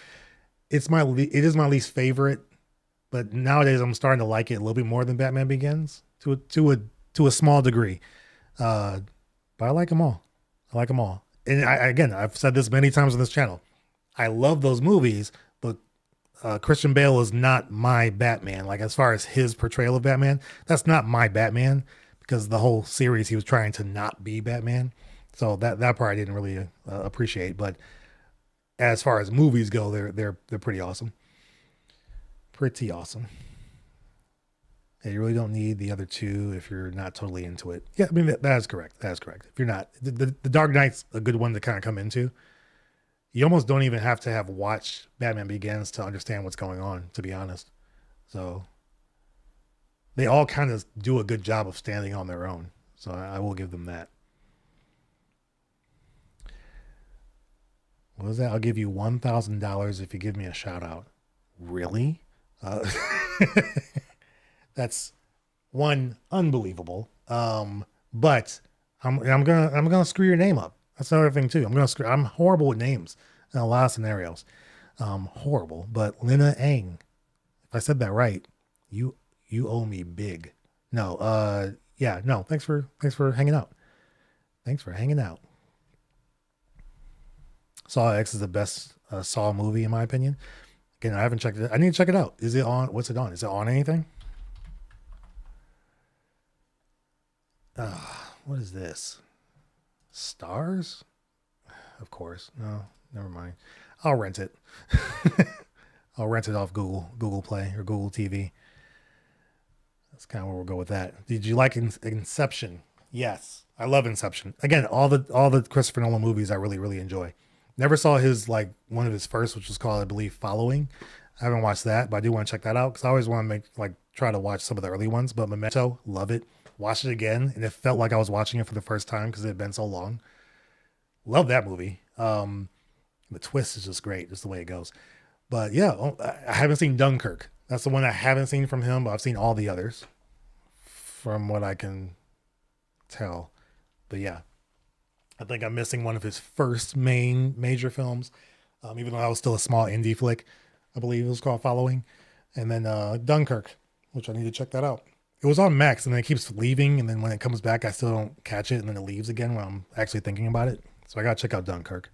It is my least favorite, but nowadays I'm starting to like it a little bit more than Batman Begins to a small degree. But I like them all. I like them all. And again, I've said this many times on this channel. I love those movies, but Christian Bale is not my Batman. Like, as far as his portrayal of Batman, that's not my Batman, because the whole series he was trying to not be Batman. So that part I didn't really appreciate. But as far as movies go, they're pretty awesome. Pretty awesome. Yeah, you really don't need the other 2 if you're not totally into it. Yeah, I mean that is correct. That is correct. If you're not, the Dark Knight's a good one to kind of come into. You almost don't even have to have watched Batman Begins to understand what's going on, to be honest. So they all kind of do a good job of standing on their own. So I will give them that. What was that? I'll give you $1,000 if you give me a shout out. Really? That's one, unbelievable. But I'm gonna screw your name up. That's another thing too. I'm horrible with names in a lot of scenarios. Horrible. But Lina Ang, if I said that right, you owe me big. No, yeah, no. Thanks for hanging out. Thanks for hanging out. Saw X is the best Saw movie in my opinion. Again, I haven't checked it. I need to check it out. Is it on? What's it on? Is it on anything? What is this? Stars? Of course. No, never mind. I'll rent it. I'll rent it off Google Play or Google TV. That's kind of where we'll go with that. Did you like Inception? Yes, I love Inception. Again, all the Christopher Nolan movies I really enjoy. Never saw his, like, one of his first, which was called, I believe, Following. I haven't watched that, but I do want to check that out because I always want to try to watch some of the early ones. But Memento, love it. Watched it again, and it felt like I was watching it for the first time because it had been so long. Love that movie. The twist is just great, just the way it goes. But yeah, I haven't seen Dunkirk. That's the one I haven't seen from him, but I've seen all the others from what I can tell. But yeah, I think I'm missing one of his first main major films, even though that was still a small indie flick. I believe it was called Following. And then Dunkirk, which I need to check that out. It was on Max, and then it keeps leaving, and then when it comes back, I still don't catch it, and then it leaves again when I'm actually thinking about it. So I gotta check out Dunkirk.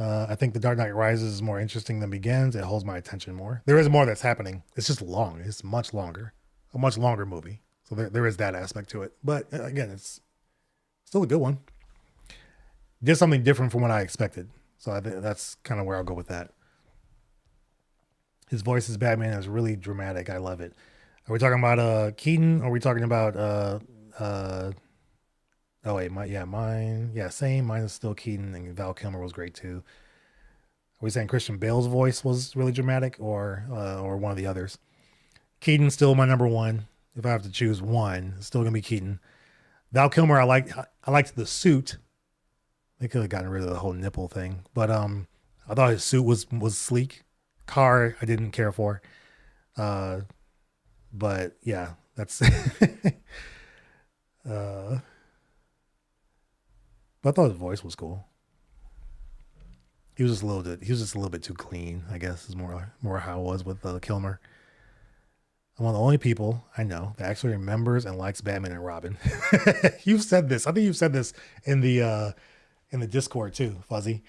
I think The Dark Knight Rises is more interesting than Begins. It holds my attention more. There is more that's happening. It's just long. It's much longer, a much longer movie. So there is that aspect to it. But again, it's still a good one. Did something different from what I expected. So I think that's kind of where I'll go with that. His voice as Batman is really dramatic. I love it. Are we talking about Keaton? Or are we talking about oh wait, mine. Yeah, same. Mine is still Keaton, and Val Kilmer was great too. Are we saying Christian Bale's voice was really dramatic, or one of the others? Keaton's still my number one. If I have to choose one, it's still gonna be Keaton. Val Kilmer, I liked the suit. They could have gotten rid of the whole nipple thing, but I thought his suit was sleek. Car, I didn't care for. But yeah, that's. But I thought his voice was cool. He was just a little bit too clean, I guess, is more how it was with Kilmer. I'm one of the only people I know that actually remembers and likes Batman and Robin. You've said this. I think you've said this in the Discord too, Fuzzy.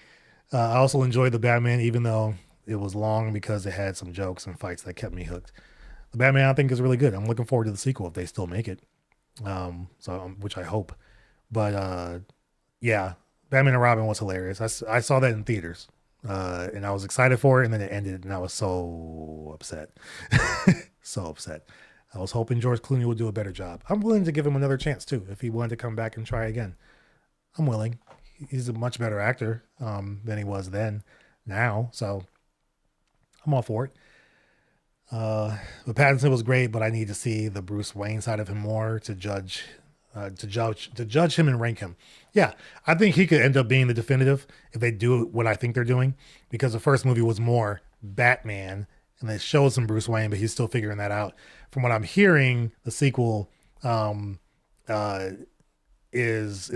I also enjoyed the Batman, even though it was long because it had some jokes and fights that kept me hooked. The Batman, I think, is really good. I'm looking forward to the sequel if they still make it. Which I hope. But yeah, Batman and Robin was hilarious. I saw that in theaters, and I was excited for it, and then it ended, and I was so upset. So upset. I was hoping George Clooney would do a better job. I'm willing to give him another chance too if he wanted to come back and try again. I'm willing. He's a much better actor than he was then, now. So I'm all for it. But Pattinson was great, but I need to see the Bruce Wayne side of him more to judge him and rank him. Yeah, I think he could end up being the definitive if they do what I think they're doing, because the first movie was more Batman and they showed some Bruce Wayne, but he's still figuring that out. From what I'm hearing, the sequel is going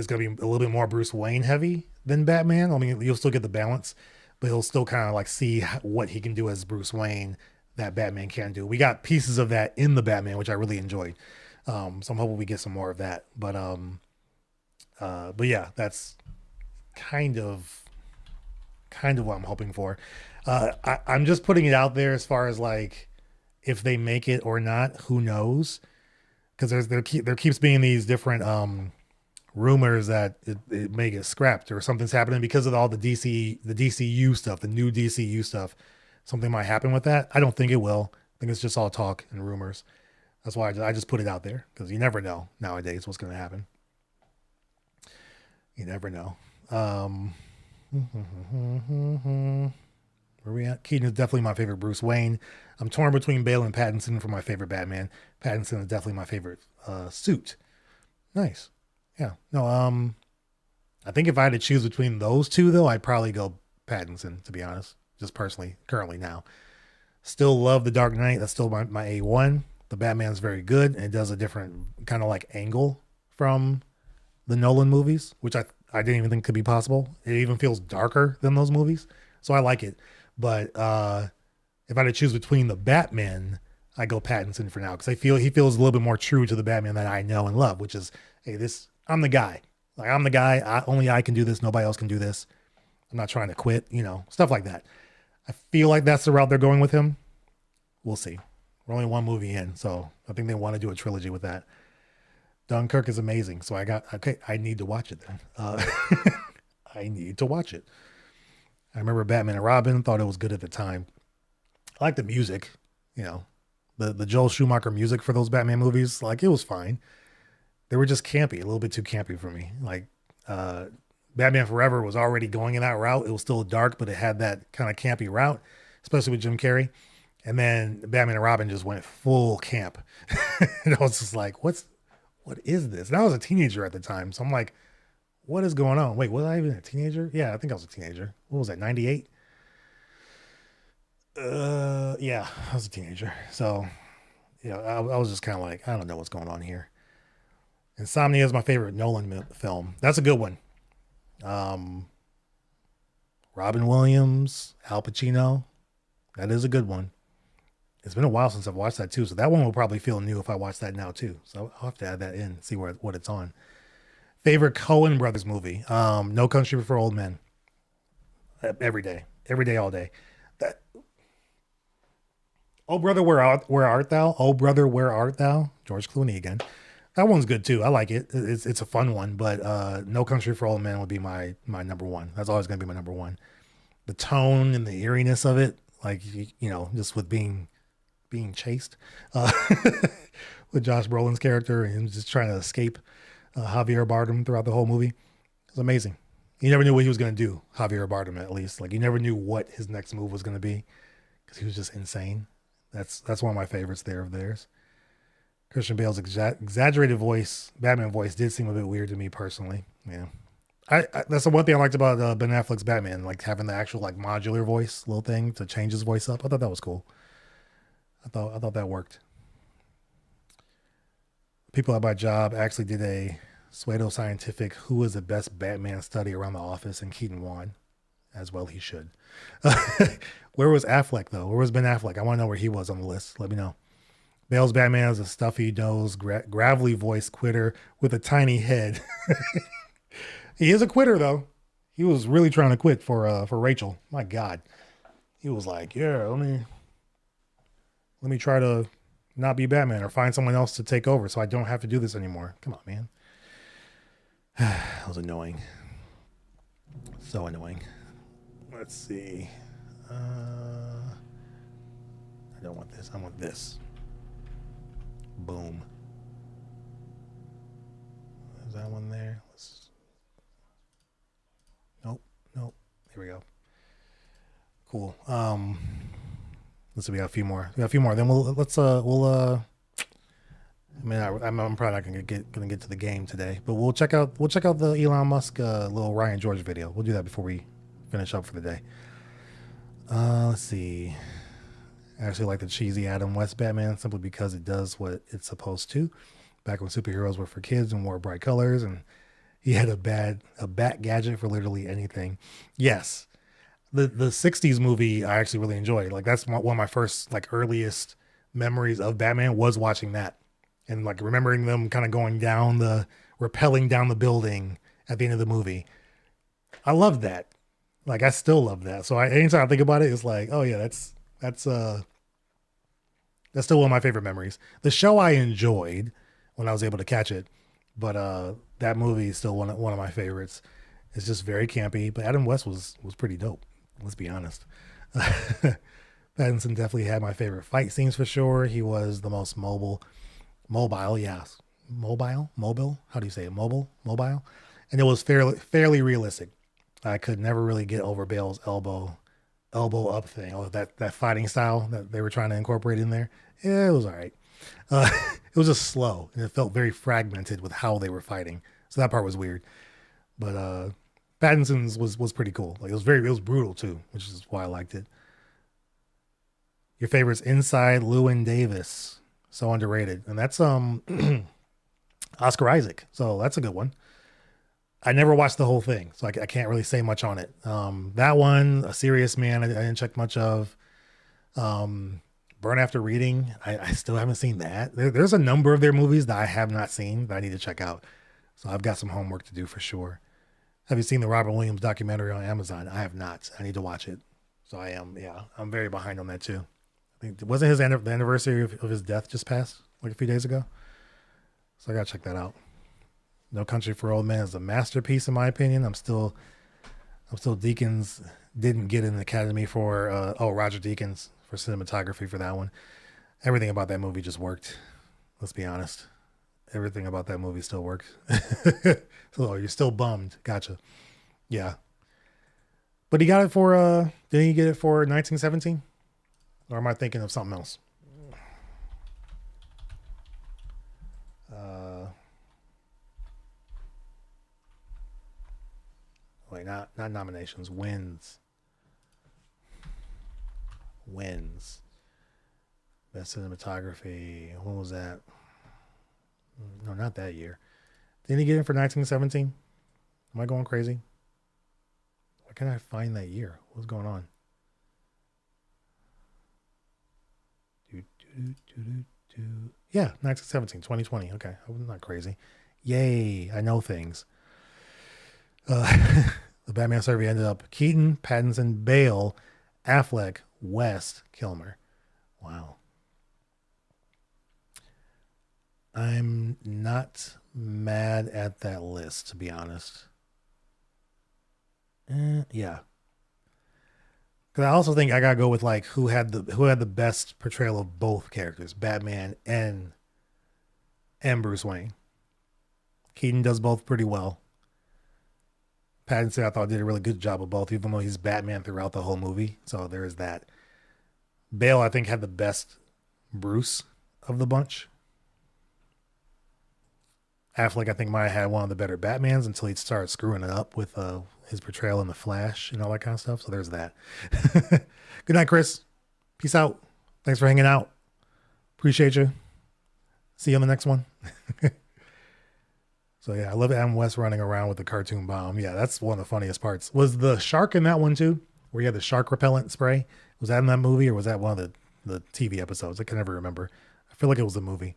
to be a little bit more Bruce Wayne heavy than Batman. I mean, you'll still get the balance, but he'll still kind of like see what he can do as Bruce Wayne that Batman can do. We got pieces of that in the Batman, which I really enjoyed. So I'm hoping we get some more of that. But yeah, that's kind of what I'm hoping for. I'm just putting it out there as far as like if they make it or not, who knows? Because there keeps being these different rumors that it may get scrapped or something's happening because of all the DCU stuff, the new DCU stuff. Something might happen with that. I don't think it will. I think it's just all talk and rumors. That's why I just put it out there, because you never know nowadays what's going to happen. You never know. Where we at? Keaton is definitely my favorite Bruce Wayne. I'm torn between Bale and Pattinson for my favorite Batman. Pattinson is definitely my favorite suit. Nice. Yeah. No, I think if I had to choose between those two, though, I'd probably go Pattinson, to be honest. Just personally, currently now. Still love The Dark Knight. That's still my A1. The Batman's very good, and it does a different kind of like angle from the Nolan movies, which I didn't even think could be possible. It even feels darker than those movies, so I like it. But if I had to choose between the Batman, I go Pattinson for now, because I feel he feels a little bit more true to the Batman that I know and love, which is, hey, I'm the guy. Like, I'm the guy. Only I can do this. Nobody else can do this. I'm not trying to quit. Stuff like that. I feel like that's the route they're going with him. We'll see. We're only one movie in, so I think they want to do a trilogy with that. Dunkirk is amazing, so I need to watch it then. I need to watch it. I remember Batman and Robin, thought it was good at the time. I like the music, the Joel Schumacher music for those Batman movies. Like, it was fine. They were just campy, a little bit too campy for me. Like, Batman Forever was already going in that route. It was still dark, but it had that kind of campy route, especially with Jim Carrey. And then Batman and Robin just went full camp. And I was just like, what is this? And I was a teenager at the time. So I'm like, what is going on? Wait, was I even a teenager? Yeah, I think I was a teenager. What was that, 98? Yeah, I was a teenager. So I was just kind of like, I don't know what's going on here. Insomnia is my favorite Nolan film. That's a good one. Um, Robin Williams, Al Pacino. That is a good one. It's been a while since I've watched that too, so that one will probably feel new if I watch that now too. So I'll have to add that in, see what it's on. Favorite Coen Brothers movie? No Country for Old Men. Every day, all day. That. Oh brother, where art thou? Oh brother, where art thou? George Clooney again. That one's good too. I like it. It's a fun one, but No Country for Old Men would be my number one. That's always gonna be my number one. The tone and the eeriness of it, like just with being chased uh, with Josh Brolin's character and him just trying to escape Javier Bardem throughout the whole movie. It's amazing. You never knew what he was going to do, Javier Bardem at least. Like you never knew what his next move was going to be because he was just insane. That's one of my favorites there of theirs. Christian Bale's exaggerated voice, Batman voice, did seem a bit weird to me personally. Yeah, that's the one thing I liked about Ben Affleck's Batman, like having the actual like modular voice little thing to change his voice up. I thought that was cool. I thought that worked. People at my job actually did a pseudo-scientific who is the best Batman study around the office, and Keaton won. As well he should. Where was Affleck though? Where was Ben Affleck? I want to know where he was on the list. Let me know. Bale's Batman is a stuffy nose, gravelly voice quitter with a tiny head. He is a quitter though. He was really trying to quit for Rachel. My God. He was like, yeah, let me try to not be Batman or find someone else to take over so I don't have to do this anymore. Come on, man. That was annoying. So annoying. Let's see. I don't want this. I want this. Boom. Is that one there? Nope. Nope. Here we go. Cool. Let's see. We got a few more. Then I mean, I'm probably not gonna get to the game today, but we'll check out the Elon Musk little Ryan George video. We'll do that before we finish up for the day. Let's see. I actually like the cheesy Adam West Batman simply because it does what it's supposed to. Back when superheroes were for kids and wore bright colors, and he had a bat gadget for literally anything. Yes, the '60s movie I actually really enjoyed. Like that's one of my first like earliest memories of Batman was watching that. And like remembering them kind of rappelling down the building at the end of the movie. I love that. Like I still love that. So anytime I think about it, it's like, oh yeah, that's still one of my favorite memories. The show I enjoyed when I was able to catch it, but that movie is still one of my favorites. It's just very campy, but Adam West was pretty dope. Let's be honest. Pattinson definitely had my favorite fight scenes for sure. He was the most mobile, yes. Mobile. How do you say it? Mobile. And it was fairly realistic. I could never really get over Bale's elbow up thing. Oh, that fighting style that they were trying to incorporate in there. Yeah, it was all right. It was just slow and it felt very fragmented with how they were fighting. So that part was weird. But Pattinson's was pretty cool. Like it was brutal too, which is why I liked it. Your favorites Inside Llewyn Davis. So underrated. And that's Oscar Isaac. So that's a good one. I never watched the whole thing, so I can't really say much on it. That one, A Serious Man, I didn't check much of. Burn After Reading, I still haven't seen that. There's a number of their movies that I have not seen that I need to check out. So I've got some homework to do for sure. Have you seen the Robert Williams documentary on Amazon? I have not. I need to watch it. So I'm very behind on that too. I think wasn't the anniversary of his death just passed like a few days ago? So I gotta check that out. No Country for Old Men is a masterpiece in my opinion. I'm still Deakins didn't get an Academy for Roger Deakins for cinematography for that one. Everything about that movie just worked. Let's be honest. Everything about that movie still works. So you're still bummed. Gotcha. Yeah. But he got it for didn't he get it for 1917? Or am I thinking of something else? Wait, not nominations, wins. Best cinematography. What was that? No, not that year. Didn't he get it for 1917? Am I going crazy? Why can't I find that year? What's going on? Yeah, 1917, 2020. Okay, I'm not crazy. Yay, I know things. The Batman survey ended up Keaton, Pattinson, Bale, Affleck, West, Kilmer. Wow. I'm not mad at that list, to be honest. Yeah. Because I also think I gotta go with like who had the best portrayal of both characters, Batman and Bruce Wayne. Keaton does both pretty well. Pattinson I thought did a really good job of both, even though he's Batman throughout the whole movie. So there is that. Bale I think had the best Bruce of the bunch. Affleck, I think, might have had one of the better Batmans until he started screwing it up with his portrayal in The Flash and all that kind of stuff. So there's that. Good night, Chris. Peace out. Thanks for hanging out. Appreciate you. See you on the next one. So yeah, I love Adam West running around with the cartoon bomb. Yeah, that's one of the funniest parts. Was the shark in that one too? Where you had the shark repellent spray? Was that in that movie or was that one of the TV episodes? I can never remember. I feel like it was the movie.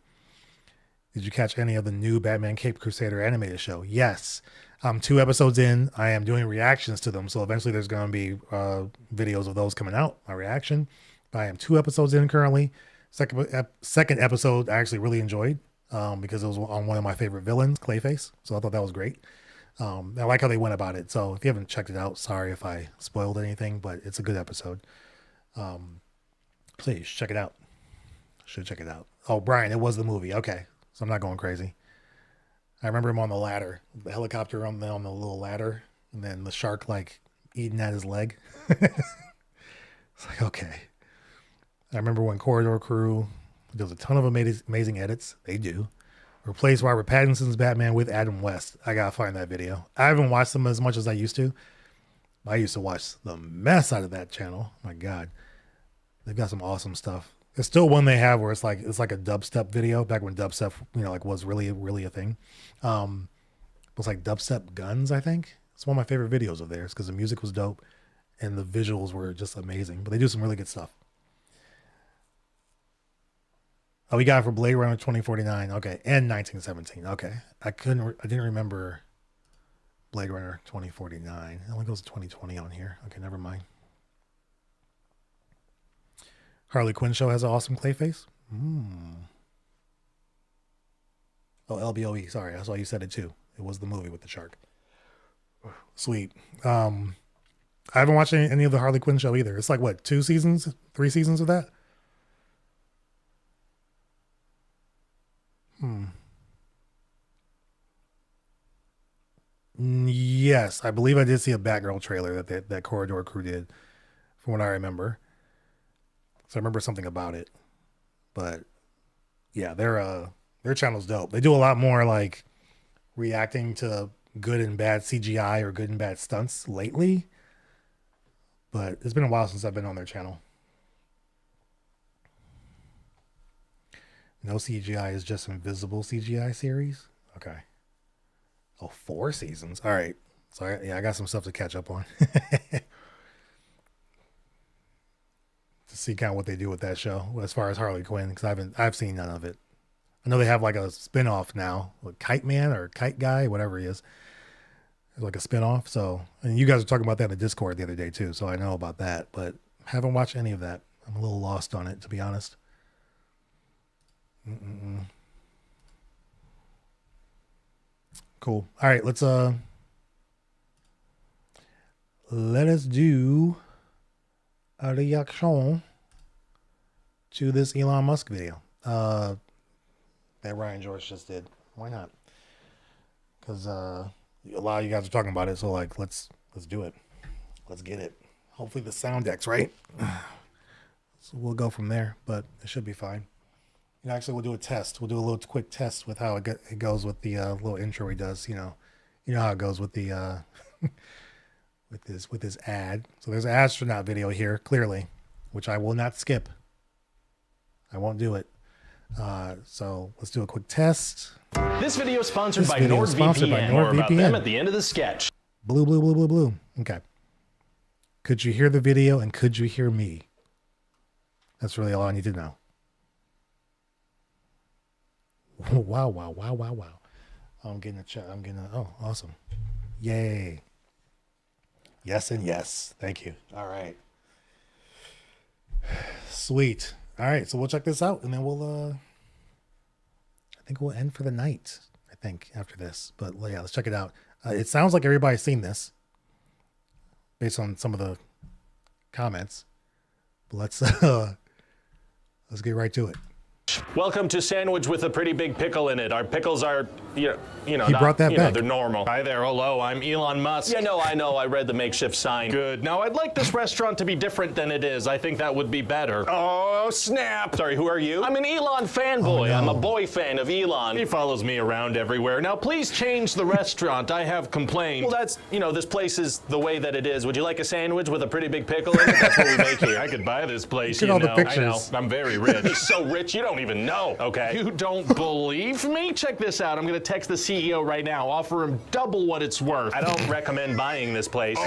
Did you catch any of the new Batman Cape Crusader animated show? Yes. 2 episodes in. I am doing reactions to them. So eventually there's going to be videos of those coming out, my reaction. But I am 2 episodes in currently. Second episode I actually really enjoyed because it was on one of my favorite villains, Clayface. So I thought that was great. I like how they went about it. So if you haven't checked it out, sorry if I spoiled anything, but it's a good episode. So you should check it out. Should check it out. Oh, Brian, it was the movie. Okay. So I'm not going crazy. I remember him on the ladder, the helicopter on the little ladder, and then the shark like eating at his leg. It's like, okay. I remember when Corridor Crew does a ton of amazing edits. They do. Replace Robert Pattinson's Batman with Adam West. I gotta find that video. I haven't watched them as much as I used to. I used to watch the mess out of that channel. My God. They've got some awesome stuff. There's still one they have where it's like a dubstep video back when dubstep, like was really a thing. It was like Dubstep Guns, I think. It's one of my favorite videos of theirs because the music was dope and the visuals were just amazing. But they do some really good stuff. Oh, we got it for Blade Runner 2049. Okay, and 1917. Okay, I didn't remember Blade Runner 2049. It only goes to 2020 on here. Okay, never mind. Harley Quinn show has an awesome Clayface. Oh, LBOE. Sorry, that's why you said it too. It was the movie with the shark. Sweet. I haven't watched any of the Harley Quinn show either. It's like what, 2 seasons, 3 seasons of that? Yes, I believe I did see a Batgirl trailer that Corridor Crew did, from what I remember. So I remember something about it. But yeah, their channel's dope. They do a lot more like reacting to good and bad CGI or good and bad stunts lately. But it's been a while since I've been on their channel. No CGI is just Invisible CGI series. Okay. Oh, 4 seasons. All right. So I got some stuff to catch up on. To see kind of what they do with that show as far as Harley Quinn, because I've seen none of it. I know they have like a spinoff now, like Kite Man or Kite Guy, whatever he is. It's like a spinoff. So, and you guys were talking about that in the Discord the other day too. So I know about that, but haven't watched any of that. I'm a little lost on it, to be honest. Cool. All right, let us do a reaction to this Elon Musk video that Ryan George just did. Why not? Because a lot of you guys are talking about it, so like let's do it. Let's get it. Hopefully the sound deck's right. So we'll go from there, but it should be fine. Actually, we'll do a test. We'll do a little quick test with how it goes with the little intro he does. You know how it goes with the with his ad. So there's an astronaut video here, clearly, which I will not skip. I won't do it. So let's do a quick test. This video is sponsored by NordVPN. More about them at the end of the sketch. Blue, blue, blue, blue, blue. Okay. Could you hear the video and could you hear me? That's really all I need to know. Wow, wow, wow, wow, wow. I'm getting a chat. Oh, awesome. Yay. Yes and yes. Thank you. All right. Sweet. All right. So we'll check this out and then I think we'll end for the night, I think, after this. But yeah, let's check it out. It sounds like everybody's seen this based on some of the comments. But let's get right to it. Welcome to Sandwich with a Pretty Big Pickle in it. Our pickles are, he brought that back. They're normal. Hi there, hello, I'm Elon Musk. Yeah, no, I know, I read the makeshift sign. Good. Now, I'd like this restaurant to be different than it is. I think that would be better. Oh, snap. Sorry, who are you? I'm an Elon fanboy. Oh, no. I'm a boy fan of Elon. He follows me around everywhere. Now, please change the restaurant. I have complained. Well, that's, this place is the way that it is. Would you like a sandwich with a pretty big pickle in it? That's what we make here. I could buy this place, Look at all the pictures. I know, I'm very rich. He's so rich, you don't even know. Okay. You don't believe me? Check this out. I'm going to text the CEO right now. Offer him double what it's worth. I don't recommend buying this place.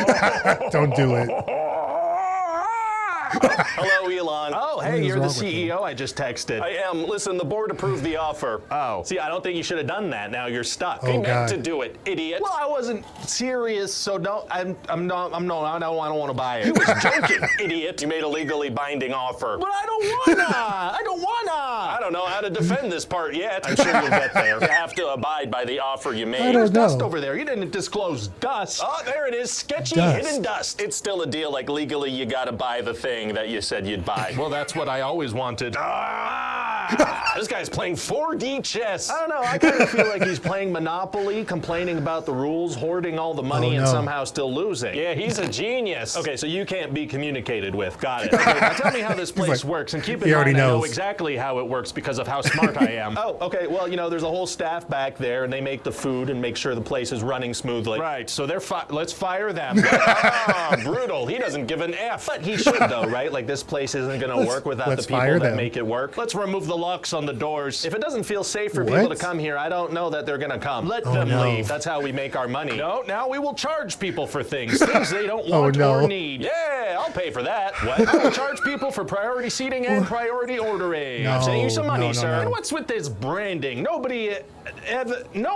Don't do it. Hello, Elon. Oh, hey, you're the CEO I just texted. I am. Listen, the board approved the offer. Oh. See, I don't think you should have done that. Now you're stuck. You meant to do it, idiot. Well, I wasn't serious, so don't. I don't want to buy it. You was joking, idiot. You made a legally binding offer. But I don't wanna. I don't know how to defend this part yet. I'm sure you'll get there. You have to abide by the offer you made. There's dust over there. You didn't disclose dust. Oh, there it is. Sketchy hidden dust. It's still a deal. Like legally, you gotta buy the thing that you said you'd buy. Well, that's what I always wanted. This guy's playing 4D chess. I don't know. I kind of feel like he's playing Monopoly, complaining about the rules, hoarding all the money, and somehow still losing. Yeah, he's a genius. Okay, so you can't be communicated with. Got it. Okay, now tell me how this place works, and keep in mind I know exactly how it works because of how smart I am. Oh, okay. Well, there's a whole staff back there, and they make the food and make sure the place is running smoothly. Right. So let's fire them. Brutal. He doesn't give an F. But he should, though, right? Like this place isn't going to work without the people that make it work. Let's remove the locks on the doors. If it doesn't feel safe for people to come here, I don't know that they're going to come. Let them leave. That's how we make our money. No, now we will charge people for things they don't want or need. Yeah, I'll pay for that. What? I will charge people for priority seating and priority ordering. I'm saving you some money, sir. And what's with this branding? No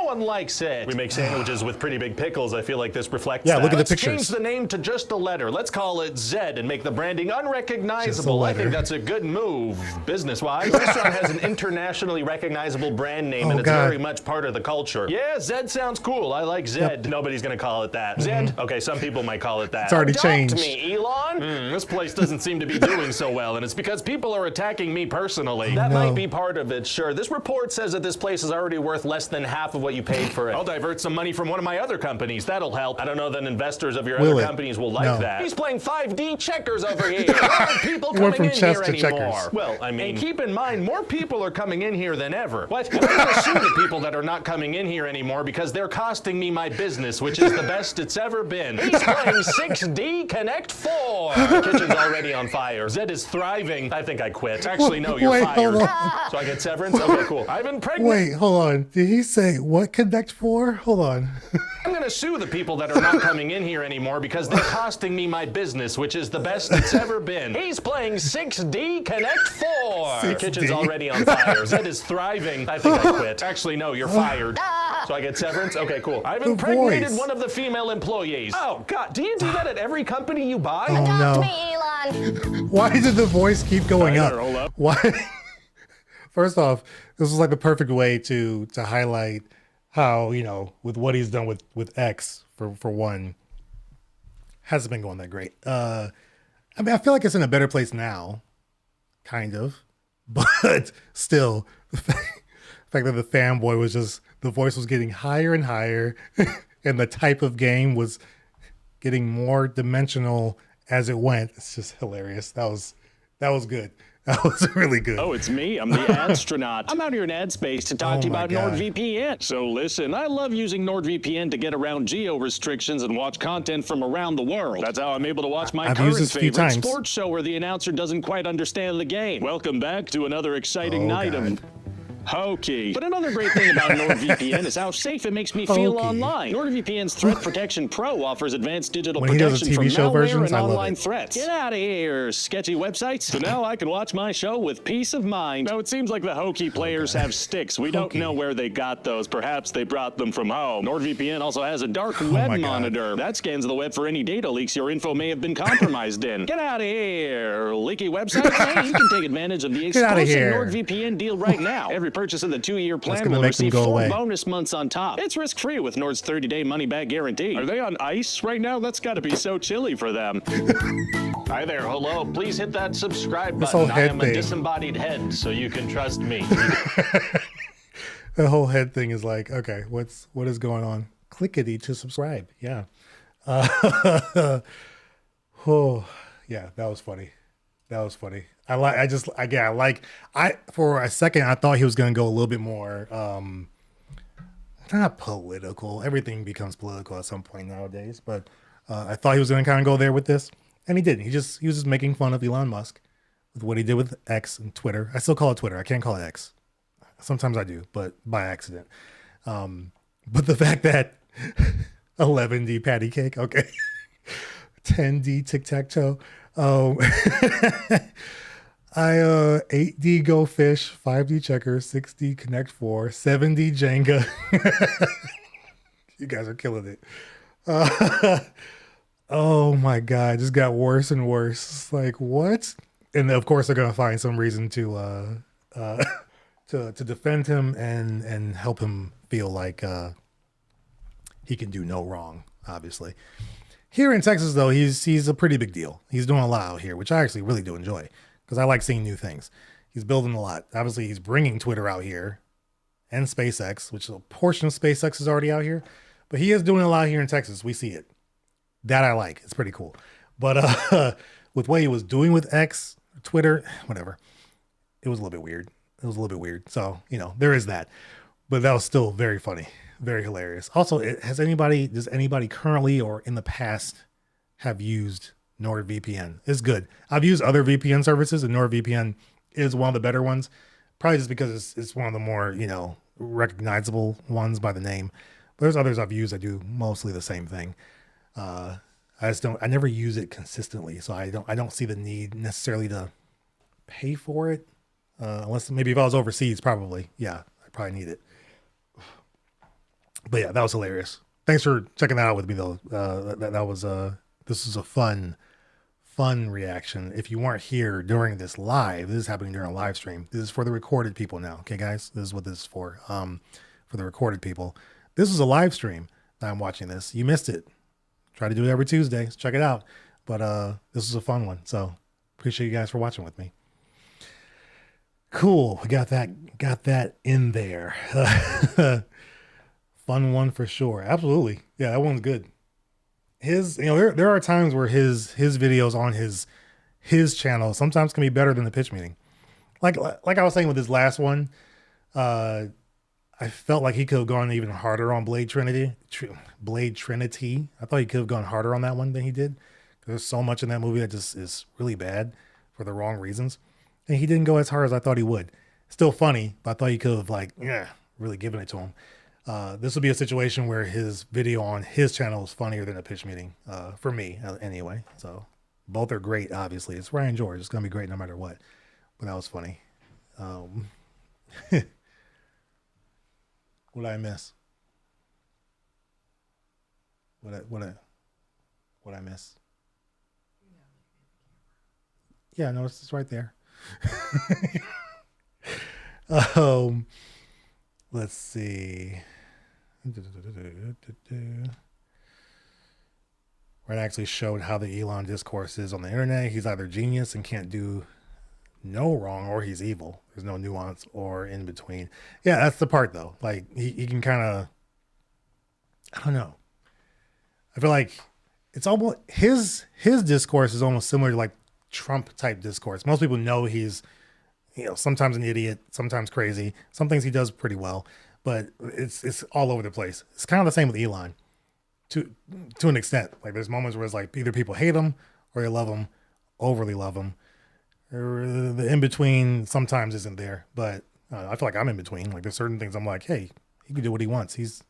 one likes it. We make sandwiches with pretty big pickles. I feel like this reflects that. Look at the Let's pictures. change the name to just a letter. Let's call it Z and make the branding unrecognizable. I think that's a good move, business-wise. The restaurant has an internationally recognizable brand name, and it's very much part of the culture. Yeah, Zed sounds cool. I like Zed. Nobody's gonna call it that. Zed? Okay, some people might call it that. It's already changed. Me, Elon? This place doesn't seem to be doing so well, and it's because people are attacking me personally. That might be part of it, sure. This report says that this place is already worth less than half of what you paid for it. I'll divert some money from one of my other companies. That'll help. I don't know that investors of your other companies will like that. He's playing 5D checkers over here. There aren't people coming in here anymore. Well, I mean, and keep in mind, more people are coming in here than ever. What? I'm going to sue the people that are not coming in here anymore because they're costing me my business, which is the best it's ever been. He's playing 6D Connect 4. The kitchen's already on fire. Zed is thriving. I think I quit. Actually, no, you're fired. So I get severance? Okay, cool. I've been pregnant. Wait, hold on. Did he say what Connect 4? Hold on. I'm going to sue the people that are not coming in here anymore because they're costing me my business, which is the best it's ever been. He's playing 6D Connect 4. 6D. The kitchen's already on fire. Zed is thriving. I think I quit. Actually, no, you're fired. So I get severance? Okay, cool. I've impregnated one of the female employees. Oh, God. Do you do that at every company you buy? Oh, Adopt me, Elon. Why did the voice keep going up? Why? First off, this was like the perfect way to highlight how, with what he's done with X, for one, hasn't been going that great. I mean, I feel like it's in a better place now, kind of, but still, the fact that the fanboy was just, the voice was getting higher and higher, and the type of game was getting more dimensional as it went. It's just hilarious. That was good. That was really good. Oh, it's me. I'm the Adstronaut. I'm out here in ad space to talk to you about God. NordVPN. So listen, I love using NordVPN to get around geo restrictions and watch content from around the world. That's how I'm able to watch my current favorite sports show where the announcer doesn't quite understand the game. Welcome back to another exciting night of hokey. But another great thing about NordVPN is how safe it makes me feel online. NordVPN's Threat Protection Pro offers advanced digital protection from malware and online threats. Get out of here, sketchy websites. So now I can watch my show with peace of mind. Now it seems like the hokey players have sticks. We don't know where they got those. Perhaps they brought them from home. NordVPN also has a dark web monitor. That scans the web for any data leaks your info may have been compromised in. Get out of here, leaky websites. Hey, you can take advantage of the exclusive NordVPN deal right now. Every purchase of the 2-year plan will receive 4 bonus months on top. It's risk-free with Nord's 30-day money-back guarantee. Are they on ice right now? That's got to be so chilly for them. Hi there, hello. Please hit that subscribe button. I am a disembodied head, so you can trust me. The whole head thing is like, okay, what is going on? Clickety to subscribe. Yeah. Oh, yeah, that was funny. That was funny. For a second, I thought he was going to go a little bit more, not political. Everything becomes political at some point nowadays, but I thought he was going to kind of go there with this, and he didn't. He was just making fun of Elon Musk with what he did with X and Twitter. I still call it Twitter. I can't call it X. Sometimes I do, but by accident. But the fact that 11D patty cake, okay, 10D tic-tac-toe, 8D Go Fish, 5D Checkers, 6D Connect 4, 7D Jenga. You guys are killing it. Oh my God, it just got worse and worse. It's like, what? And of course they're gonna find some reason to defend him and help him feel like he can do no wrong, obviously. Here in Texas, though, he's a pretty big deal. He's doing a lot out here, which I actually really do enjoy because I like seeing new things. He's building a lot. Obviously, he's bringing Twitter out here and SpaceX, which a portion of SpaceX is already out here. But he is doing a lot here in Texas. We see it. That I like. It's pretty cool. But with what he was doing with X, Twitter, whatever, it was a little bit weird. So, there is that. But that was still very funny. Very hilarious. Also, does anybody currently or in the past have used NordVPN? It's good. I've used other VPN services, and NordVPN is one of the better ones. Probably just because it's one of the more, recognizable ones by the name. But there's others I've used that do mostly the same thing. I never use it consistently, so I don't see the need necessarily to pay for it. Unless maybe if I was overseas, probably. Yeah, I probably need it. But yeah, that was hilarious. Thanks for checking that out with me, though. This was a fun reaction. If you weren't here during this live, this is happening during a live stream. This is for the recorded people now. Okay, guys, this is what this is for. For the recorded people, this is a live stream that I'm watching this. You missed it. Try to do it every Tuesday. So check it out. But this was a fun one. So appreciate you guys for watching with me. Cool. We got that in there. Fun one for sure. Absolutely. Yeah, that one's good. There are times where his videos on his channel sometimes can be better than the pitch meeting. Like I was saying with his last one, I felt like he could have gone even harder on Blade Trinity. I thought he could have gone harder on that one than he did. There's so much in that movie that just is really bad for the wrong reasons. And he didn't go as hard as I thought he would. Still funny, but I thought he could have really given it to him. This will be a situation where his video on his channel is funnier than a pitch meeting, for me anyway. So both are great, obviously. It's Ryan George. It's going to be great no matter what. But that was funny. What did I miss? What I miss? Yeah, no, it's right there. Let's see. Where it actually showed how the Elon discourse is on the internet. He's either genius and can't do no wrong, or he's evil. There's no nuance or in between. Yeah, that's the part though. Like he can kind of, I don't know. I feel like it's almost his discourse is almost similar to like Trump type discourse. Most people know he's, sometimes an idiot, sometimes crazy. Some things he does pretty well, but it's all over the place. It's kind of the same with Elon to an extent. Like there's moments where it's like either people hate him or they love him, overly love him. Or the in between sometimes isn't there, but I feel like I'm in between. Like there's certain things I'm like, hey, he can do what he wants. He's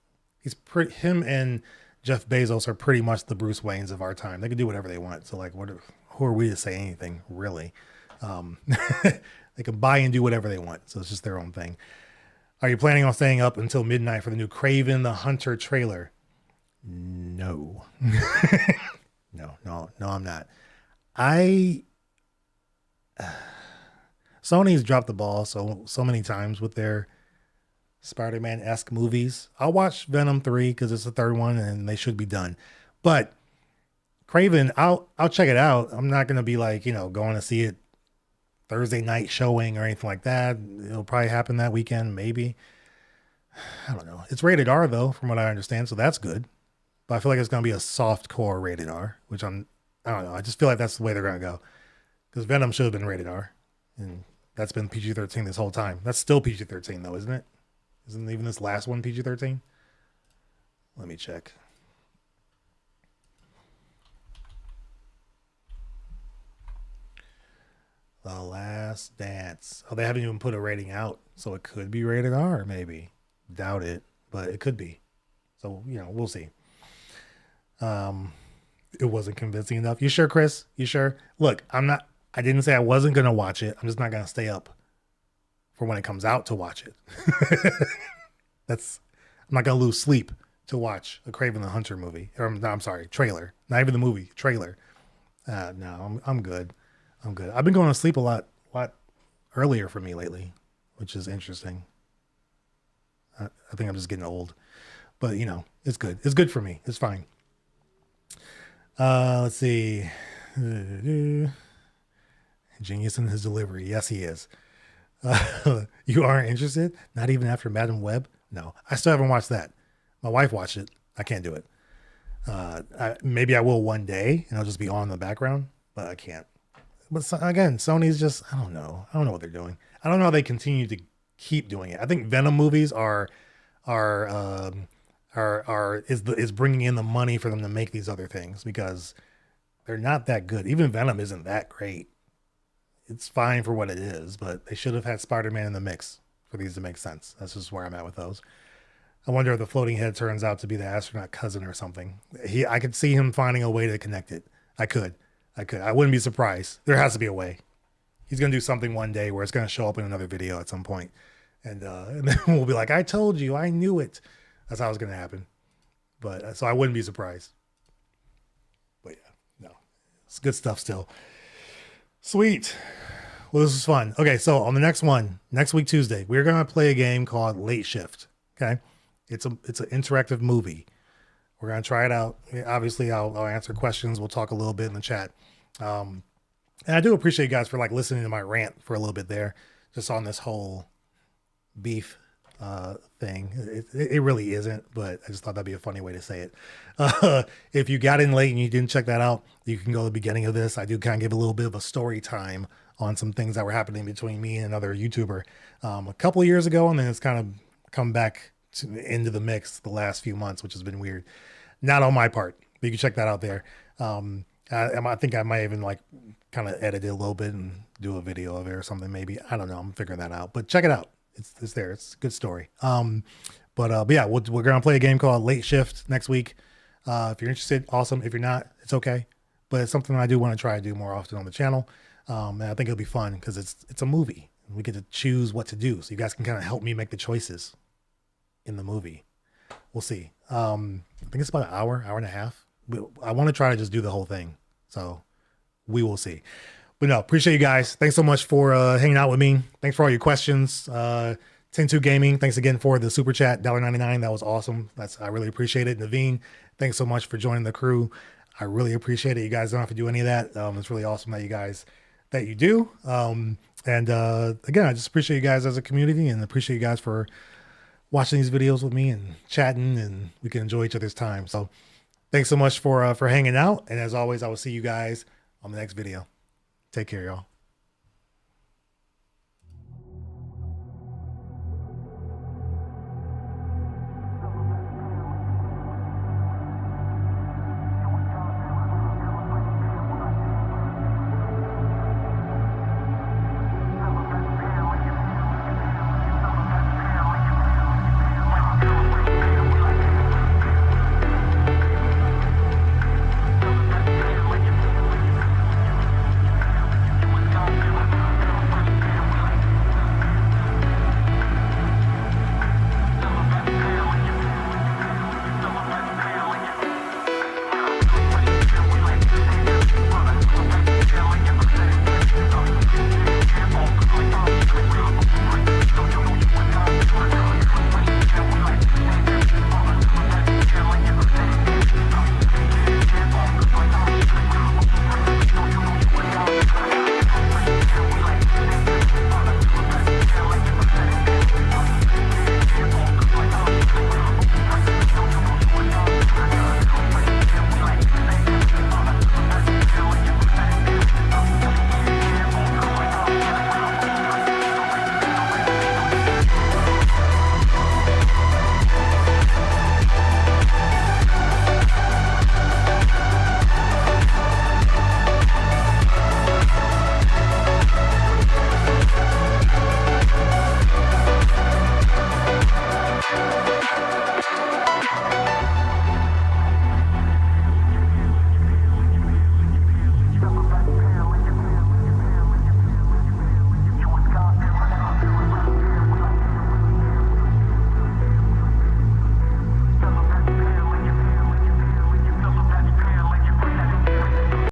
pretty. Him and Jeff Bezos are pretty much the Bruce Waynes of our time. They can do whatever they want. So like, who are we to say anything really? They can buy and do whatever they want. So it's just their own thing. Are you planning on staying up until midnight for the new Kraven the Hunter trailer? No. No, I'm not. Sony's dropped the ball so many times with their Spider-Man-esque movies. I'll watch Venom 3 because it's the third one and they should be done. But Kraven, I'll check it out. I'm not going to be like, going to see it Thursday night showing or anything like that. It'll probably happen that weekend, maybe. I don't know. It's rated R though, from what I understand, so that's good. But I feel like it's going to be a soft core rated R, which I don't know. I just feel like that's the way they're going to go. Because Venom should have been rated R. And that's been PG-13 this whole time. That's still PG-13 though, isn't it? Isn't even this last one PG-13? Let me check. The Last Dance. Oh, they haven't even put a rating out. So it could be rated R, maybe. Doubt it, but it could be. So, we'll see. It wasn't convincing enough. You sure, Chris? You sure? Look, I didn't say I wasn't going to watch it. I'm just not going to stay up for when it comes out to watch it. I'm not going to lose sleep to watch a Kraven the Hunter movie. Or, no, I'm sorry, trailer. Not even the movie, trailer. No, I'm good. I'm good. I've been going to sleep a lot earlier for me lately, which is interesting. I think I'm just getting old, but it's good. It's good for me. It's fine. Let's see. Genius in his delivery. Yes, he is. You aren't interested? Not even after Madam Web? No, I still haven't watched that. My wife watched it. I can't do it. Maybe I will one day and I'll just be on in the background, but I can't. But again, Sony's just, I don't know what they're doing. I don't know how they continue to keep doing it. I think Venom movies is bringing in the money for them to make these other things because they're not that good. Even Venom isn't that great. It's fine for what it is, but they should have had Spider-Man in the mix for these to make sense. That's just where I'm at with those. I wonder if the floating head turns out to be the astronaut cousin or something. I could see him finding a way to connect it. I could. I wouldn't be surprised. There has to be a way. He's going to do something one day where it's going to show up in another video at some point. And then we'll be like, I told you, I knew it. That's how it's going to happen. But so I wouldn't be surprised. But yeah, no, it's good stuff still. Sweet. Well, this was fun. Okay, so on the next one, next week, Tuesday, we're going to play a game called Late Shift. Okay. It's an interactive movie. We're going to try it out. Obviously, I'll answer questions. We'll talk a little bit in the chat. And I do appreciate you guys for listening to my rant for a little bit there, just on this whole beef thing. It really isn't, but I just thought that'd be a funny way to say it. If you got in late and you didn't check that out, you can go to the beginning of this. I do kind of give a little bit of a story time on some things that were happening between me and another YouTuber a couple of years ago, and then it's kind of come back into the mix the last few months, which has been weird. Not on my part, but you can check that out there. I think I might even kind of edit it a little bit and do a video of it or something. Maybe, I don't know. I'm figuring that out, but check it out. It's there. It's a good story. But yeah, we're going to play a game called Late Shift next week. If you're interested, awesome. If you're not, it's okay. But it's something I do want to try to do more often on the channel. And I think it'll be fun because it's a movie. We get to choose what to do. So you guys can kind of help me make the choices in the movie. We'll see. I think it's about an hour and a half. I want to try to just do the whole thing. So we will see. But no, appreciate you guys. Thanks so much for hanging out with me. Thanks for all your questions. 102 Gaming, thanks again for the super chat, $1.99. That was awesome. I really appreciate it. Naveen, thanks so much for joining the crew. I really appreciate it. You guys don't have to do any of that. It's really awesome that you do. And again, I just appreciate you guys as a community and appreciate you guys for watching these videos with me and chatting, and we can enjoy each other's time. So thanks so much for hanging out. And as always, I will see you guys on the next video. Take care, y'all.